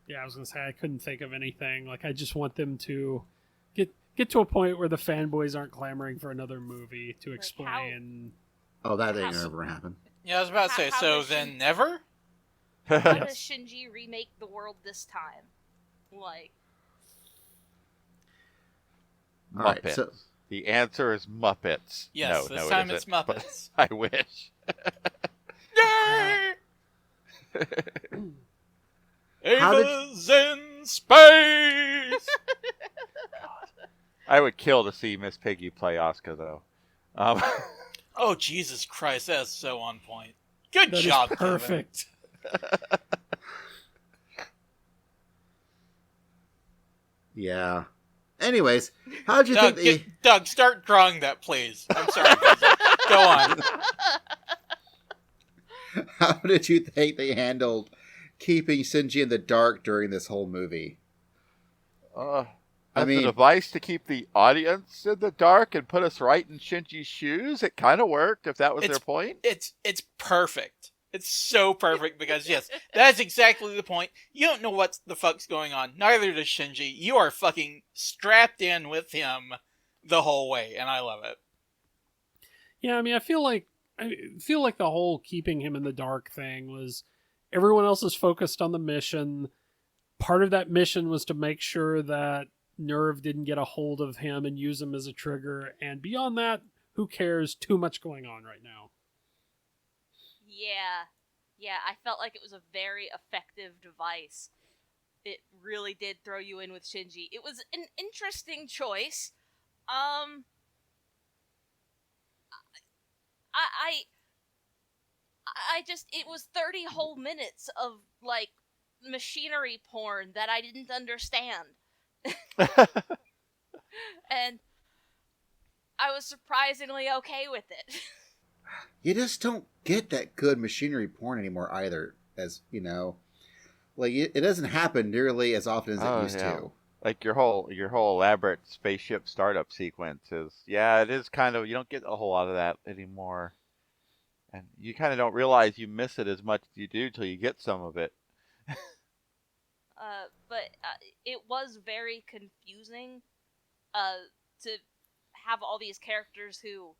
Yeah, I was going to say, I couldn't think of anything. I just want them to get to a point where the fanboys aren't clamoring for another movie to explain. That ain't never happen. Yeah, I was about to say, so then never? How does Shinji remake the world this time? Muppets. Right, so the answer is Muppets. Yes, no, this it time isn't, it's Muppets. I wish. Yay! How did- Ava's in space! I would kill to see Miss Piggy play Asuka, though. Oh, Jesus Christ, that's so on point. Good That job, is perfect. Yeah. Anyways, how'd you Doug, think Doug, start drawing that, please. I'm sorry. Go on. How did you think they handled keeping Shinji in the dark during this whole movie? As a device to keep the audience in the dark and put us right in Shinji's shoes, it kind of worked, if that was their point. It's perfect. It's so perfect because, yes, that's exactly the point. You don't know what the fuck's going on. Neither does Shinji. You are fucking strapped in with him the whole way, and I love it. Yeah, I mean, I feel like the whole keeping him in the dark thing was everyone else is focused on the mission. Part of that mission was to make sure that Nerve didn't get a hold of him and use him as a trigger. And beyond that, who cares? Too much going on right now. Yeah, I felt like it was a very effective device. It really did throw you in with Shinji. It was an interesting choice. I just, it was 30 whole minutes of, like, machinery porn that I didn't understand. And I was surprisingly okay with it. You just don't get that good machinery porn anymore either, as, you know. Like, it doesn't happen nearly as often as it used to. Like your whole elaborate spaceship startup sequence is, it is kind of, you don't get a whole lot of that anymore. And you kind of don't realize you miss it as much as you do till you get some of it. But it was very confusing to have all these characters who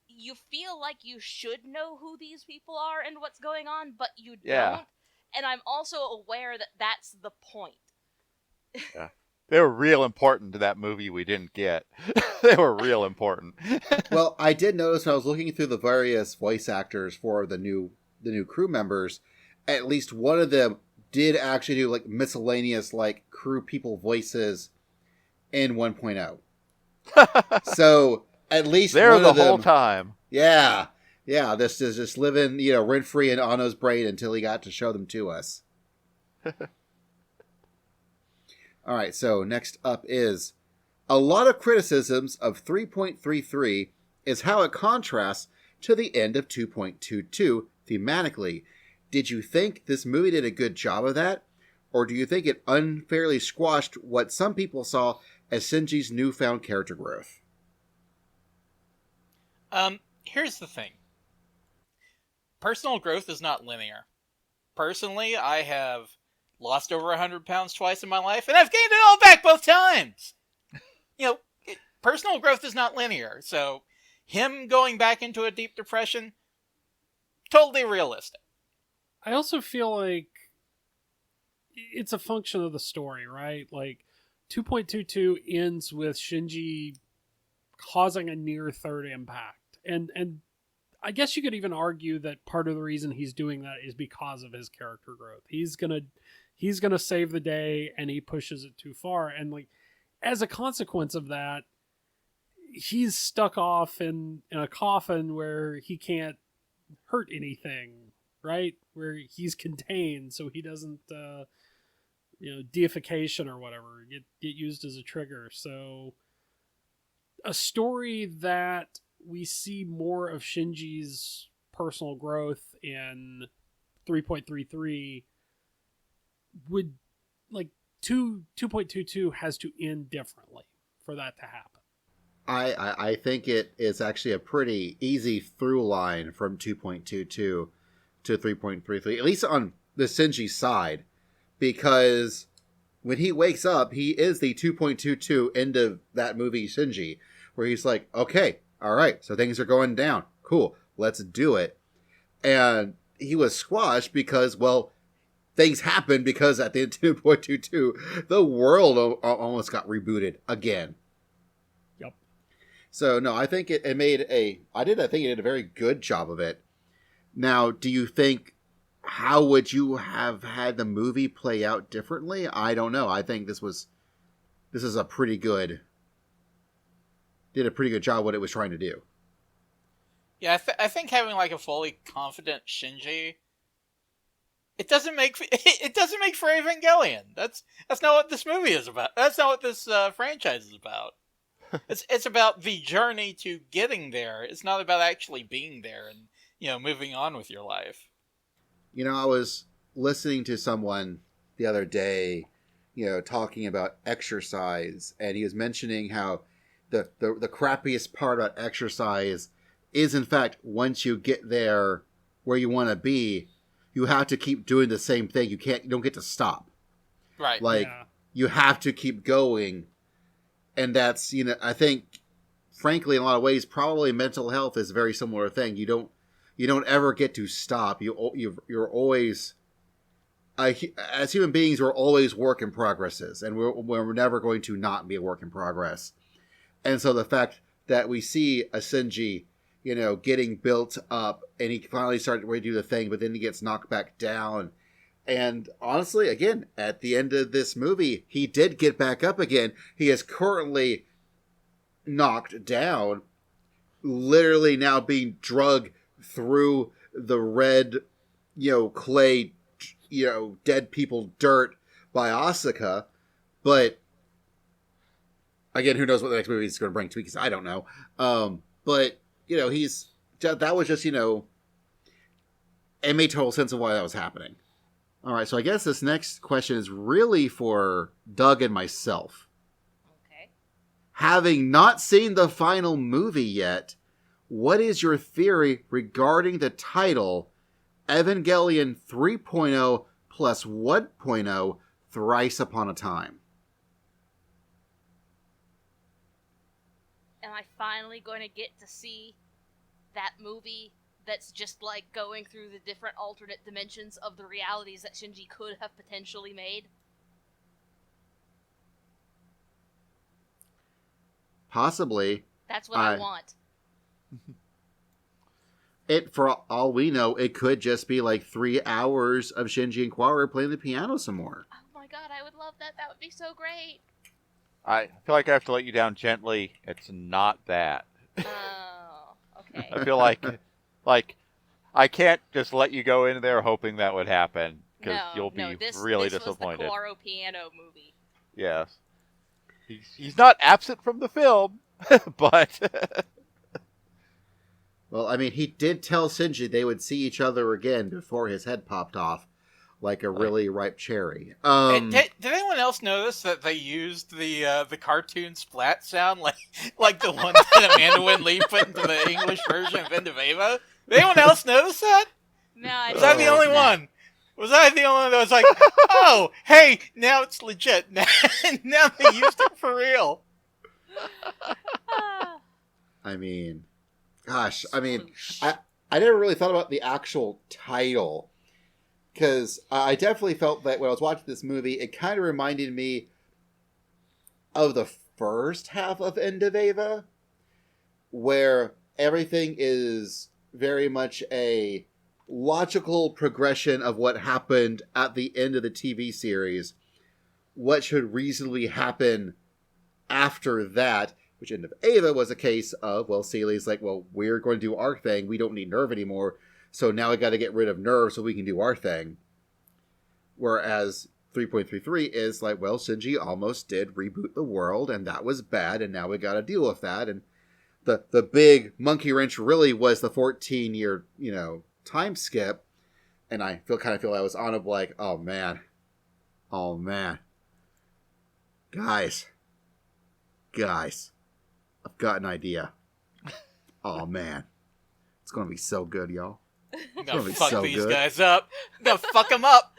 you feel like you should know who these people are and what's going on, but you don't. And I'm also aware that that's the point. Yeah. They were real important to that movie we didn't get. They were real important. Well, I did notice when I was looking through the various voice actors for the new crew members, at least one of them did actually do like miscellaneous like crew people voices in 1.0. So at least they're one the of them, whole time. Yeah. This is just living, rent free in Anno's brain until he got to show them to us. All right, so next up is a lot of criticisms of 3.33 is how it contrasts to the end of 2.22 thematically. Did you think this movie did a good job of that? Or do you think it unfairly squashed what some people saw as Shinji's newfound character growth? Here's the thing. Personal growth is not linear. Personally, I have lost over 100 pounds twice in my life, and I've gained it all back both times. Personal growth is not linear, so him going back into a deep depression, totally realistic. I also feel like it's a function of the story, right? Like, 2.22 ends with Shinji causing a near third impact. And I guess you could even argue that part of the reason he's doing that is because of his character growth. He's gonna save the day, and he pushes it too far. And like, as a consequence of that, he's stuck off in a coffin where he can't hurt anything, right? Where he's contained, so he doesn't, deification or whatever get used as a trigger. So a story that we see more of Shinji's personal growth in 3.33 would, like, 2.22 has to end differently for that to happen. I think it is actually a pretty easy through line from 2.22 to 3.33, at least on the Shinji side, because when he wakes up, he is the 2.22 end of that movie Shinji, where he's like, okay, all right, so things are going down. Cool, let's do it. And he was squashed because, well, things happened because at the end of 2.22, the world almost got rebooted again. Yep. So, no, I think it did a very good job of it. Now, do you think, how would you have had the movie play out differently? I don't know. I think this is a pretty good job what it was trying to do. Yeah, I think having like a fully confident Shinji, it doesn't make for Evangelion. That's not what this movie is about. That's not what this franchise is about. It's about the journey to getting there. It's not about actually being there and moving on with your life. I was listening to someone the other day, talking about exercise, and he was mentioning how the crappiest part about exercise is, in fact, once you get there where you want to be, you have to keep doing the same thing. You don't get to stop. Right. Like, you have to keep going. And that's, I think, frankly, in a lot of ways, probably mental health is a very similar thing. You don't ever get to stop. You're always, as human beings, we're always work in progresses, and we're never going to not be a work in progress. And so the fact that we see a Shinji, getting built up, and he finally started to do the thing, but then he gets knocked back down. And honestly, again, at the end of this movie, he did get back up again. He is currently knocked down, literally now being drugged through the red, clay, dead people dirt by Asuka. But again, who knows what the next movie is going to bring to me, because I don't know. But that was just, it made total sense of why that was happening. All right, so I guess this next question is really for Doug and myself. Okay. Having not seen the final movie yet, what is your theory regarding the title Evangelion 3.0 plus 1.0 Thrice Upon a Time? Am I finally going to get to see that movie that's just like going through the different alternate dimensions of the realities that Shinji could have potentially made? Possibly. That's what I want. For all we know, it could just be like 3 hours of Shinji and Kaoru playing the piano some more. Oh my god, I would love that. That would be so great. I feel like I have to let you down gently. It's not that. Oh, okay. I feel like I can't just let you go in there hoping that would happen, because you'll be really disappointed. This was the Kaoru piano movie. Yes. He's not absent from the film, but... Well, I mean, he did tell Shinji they would see each other again before his head popped off like a really ripe cherry. Did anyone else notice that they used the cartoon splat sound like the one that Amanda Wynn-Lee put into the English version of End of Eva? Did anyone else notice that? No, I Was I the only one? Was I the only one that was like, oh, hey, now it's legit. Now they used it for real. I mean, gosh, I never really thought about the actual title, because I definitely felt that when I was watching this movie, it kind of reminded me of the first half of End of Eva, where everything is very much a logical progression of what happened at the end of the TV series. What should reasonably happen after that, which End of Eva was a case of, well, Seeley's like, well, we're going to do our thing. We don't need Nerve anymore. So now we got to get rid of Nerve so we can do our thing. Whereas 3.33 is like, well, Shinji almost did reboot the world, and that was bad, and now we got to deal with that. And the big monkey wrench really was the 14-year, time skip. And I kind of feel I was on it like, oh man, guys, I've got an idea. Oh man, it's gonna be so good, y'all. I'm gonna fuck these guys up. I'm gonna fuck them up.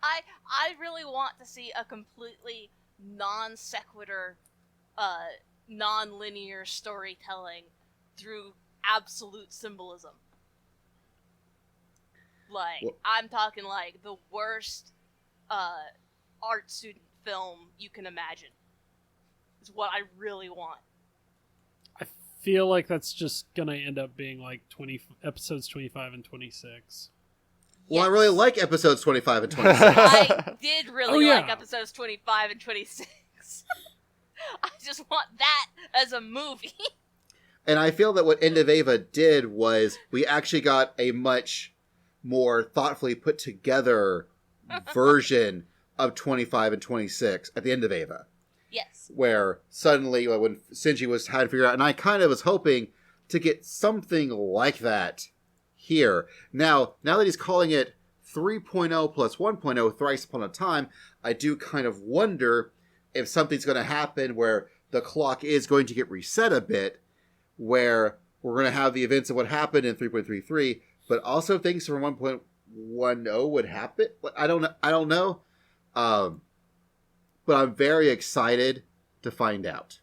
I really want to see a completely non sequitur, non-linear storytelling through absolute symbolism. I'm talking like the worst art student film you can imagine is what I really want. I feel like that's just gonna end up being like episodes 25 and 26. Well, yes. I really like episodes 25 and 26. I did really like episodes 25 and 26. I just want that as a movie. And I feel that what End of Eva did was we actually got a much more thoughtfully put together version of 25 and 26 at the end of Eva. Yes. Where suddenly, when Shinji was trying to figure out, and I kind of was hoping to get something like that here. Now that he's calling it 3.0 plus 1.0 Thrice Upon a Time, I do kind of wonder if something's going to happen where the clock is going to get reset a bit, where we're going to have the events of what happened in 3.33, but also things from 1.10 would happen. I don't know. But I'm very excited to find out.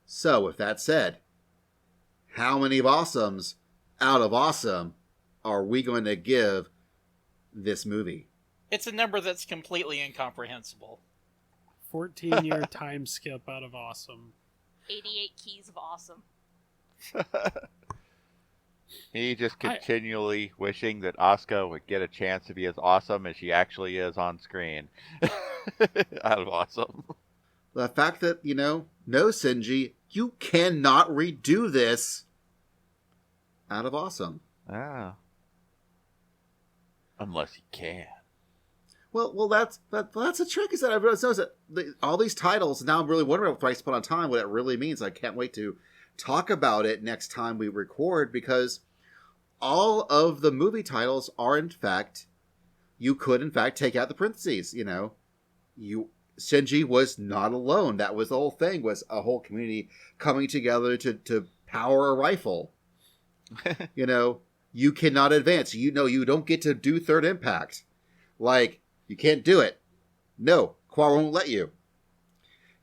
So, with that said, how many of Awesomes out of Awesome are we going to give this movie? It's a number that's completely incomprehensible. 14-year time skip out of Awesome. 88 keys of Awesome. Me just continually wishing that Asuka would get a chance to be as awesome as she actually is on screen. Out of Awesome. The fact that, no, Shinji, you cannot redo this out of Awesome. Ah. Unless you can. Well, that's the trick, is that I've noticed that all these titles, now I'm really wondering what Thrice Upon a Time, what it really means. I can't wait to talk about it next time we record, because all of the movie titles are, in fact, you could, in fact, take out the parentheses, Shinji was not alone. That was the whole thing, was a whole community coming together to power a rifle. You cannot advance. You don't get to do Third Impact. You can't do it. No, Quarrel won't let you.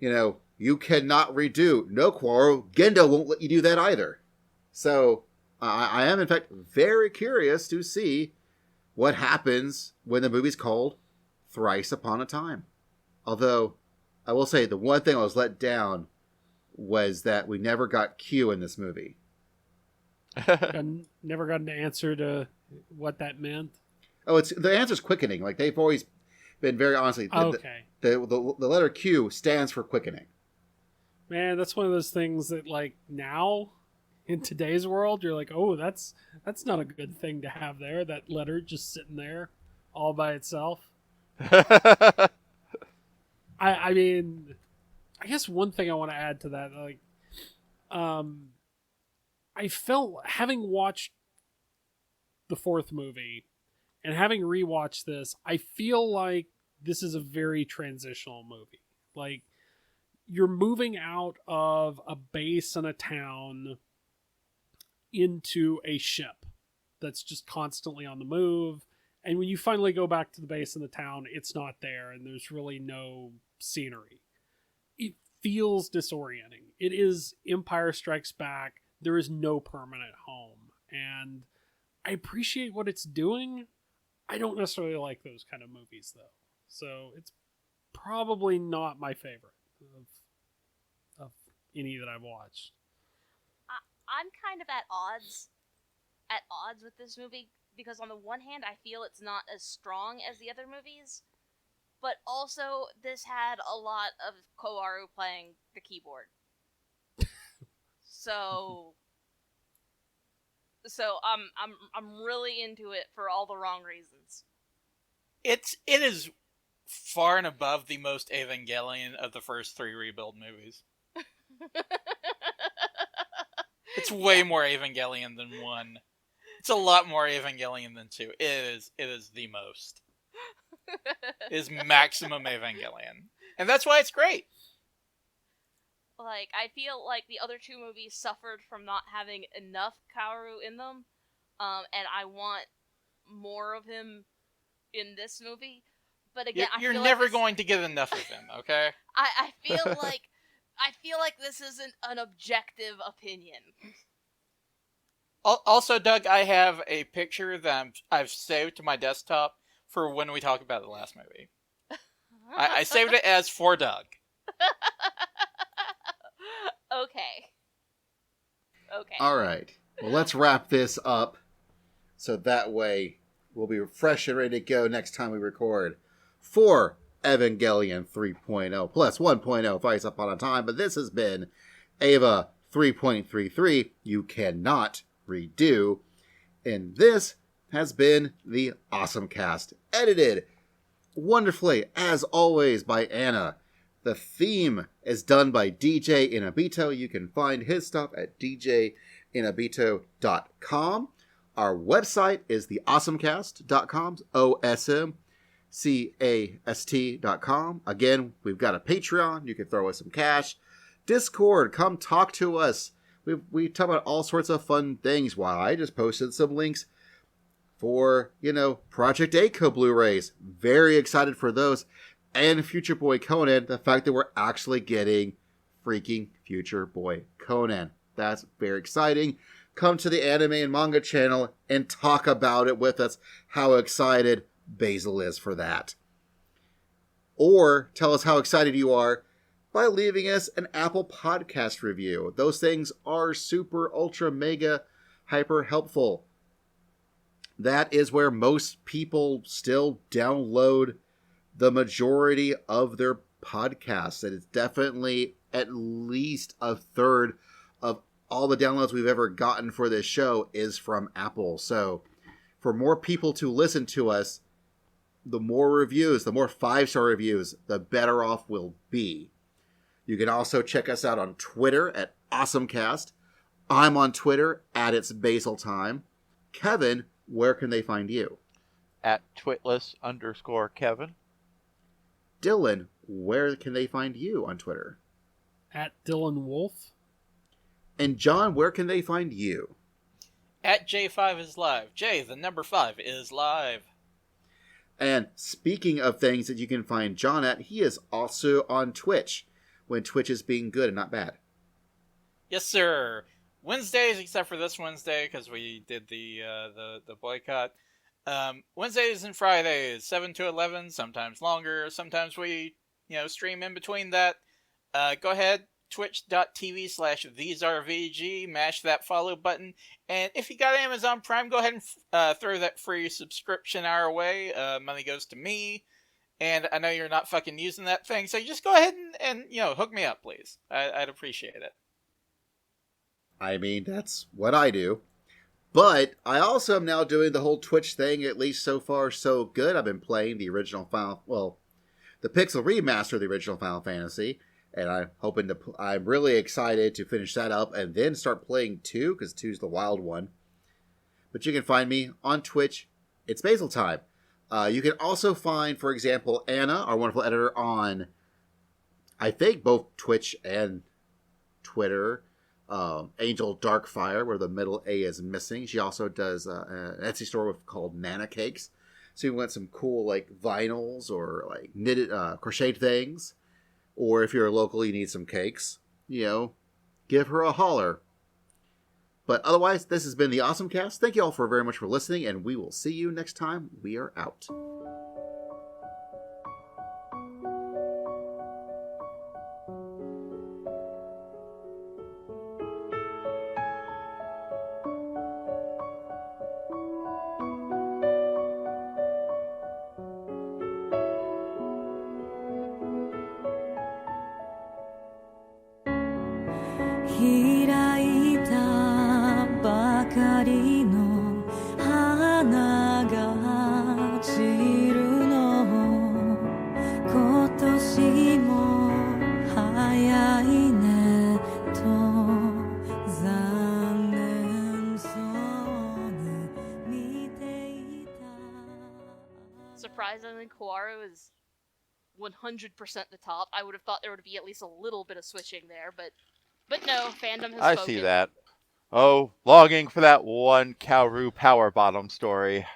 You cannot redo. No, Quarrel. Gendo won't let you do that either. So, I am, in fact, very curious to see what happens when the movie's called Thrice Upon a Time. Although, I will say, the one thing I was let down was that we never got Q in this movie. Never got an answer to what that meant. Oh, the answer's quickening. They've always been very honestly. Okay. The letter Q stands for quickening. Man, that's one of those things that, now, in today's world, you're like, oh, that's not a good thing to have there. That letter just sitting there all by itself. I mean, I guess one thing I want to add to that, I felt, having watched the fourth movie and having rewatched this, I feel like this is a very transitional movie. You're moving out of a base and a town into a ship that's just constantly on the move. And when you finally go back to the base and the town, it's not there, and there's really no scenery. It feels disorienting. It is Empire Strikes Back. There is no permanent home. And I appreciate what it's doing. I don't necessarily like those kind of movies, though. So it's probably not my favorite of any that I've watched. I'm kind of at odds with this movie, because on the one hand, I feel it's not as strong as the other movies, but also this had a lot of Koharu playing the keyboard. So I'm really into it for all the wrong reasons. It is far and above the most Evangelion of the first three Rebuild movies. It's way more Evangelion than one. It's a lot more Evangelion than two. It is the most. It is maximum Evangelion. And that's why it's great. I feel like the other two movies suffered from not having enough Kaoru in them, and I want more of him in this movie. But again, you're never going to get enough of him, okay? I feel like this isn't an objective opinion. Also, Doug, I have a picture that I've saved to my desktop for when we talk about the last movie. I saved it as for Doug. Okay. All right. Well, let's wrap this up, so that way we'll be fresh and ready to go next time we record for Evangelion 3.0 plus 1.0 Thrice Upon a Time. But this has been Ava 3.33. You cannot redo. And this has been the Awesome Cast, edited wonderfully, as always, by Anna. The theme is done by DJ Inabito. You can find his stuff at djinabito.com. Our website is the OSMcast.com, OSMcast.com. Again, we've got a Patreon. You can throw us some cash. Discord, come talk to us. We talk about all sorts of fun things. While I just posted some links for, Project Aiko Blu-rays. Very excited for those. And Future Boy Conan, the fact that we're actually getting freaking Future Boy Conan. That's very exciting. Come to the anime and manga channel and talk about it with us, how excited Basil is for that. Or tell us how excited you are by leaving us an Apple Podcast review. Those things are super, ultra, mega, hyper helpful. That is where most people still download the majority of their podcasts. And it's definitely at least a third of all the downloads we've ever gotten for this show is from Apple. So for more people to listen to us, the more reviews, the more 5-star reviews, the better off we'll be. You can also check us out on Twitter at AwesomeCast. I'm on Twitter at It's Basil Time. Kevin, where can they find you? At Twitless_Kevin. Dylan, where can they find you on Twitter? At Dylan Wolf. And John, where can they find you? At J5 is live. J, the number 5, is live. And speaking of things that you can find John at, he is also on Twitch, when Twitch is being good and not bad. Yes, sir. Wednesdays, except for this Wednesday, because we did the boycott. Wednesdays and Fridays, 7 to 11, sometimes longer. Sometimes we, stream in between that. Go ahead, twitch.tv/thesearevg, mash that follow button. And if you got Amazon Prime, go ahead and throw that free subscription our way. Money goes to me. And I know you're not fucking using that thing, so just go ahead and hook me up, please. I'd appreciate it. I mean, that's what I do. But I also am now doing the whole Twitch thing, at least so far so good. I've been playing the original the Pixel Remaster of the original Final Fantasy. And I'm really excited to finish that up and then start playing 2, because 2's the wild one. But you can find me on Twitch. It's Basil Time. You can also find, for example, Anna, our wonderful editor, on, I think, both Twitch and Twitter. Angel Darkfire, where the middle A is missing. She also does an Etsy store called Nana Cakes. So you want some cool, vinyls or, knitted, crocheted things. Or if you're local, you need some cakes. Give her a holler. But otherwise, this has been the Awesome Cast. Thank you all very much for listening, and we will see you next time. We are out. Surprisingly, Kawaru is 100% the top. I would have thought there would be at least a little bit of switching there, but no, fandom has spoken. I see that. Oh, longing for that one Kaoru power bottom story.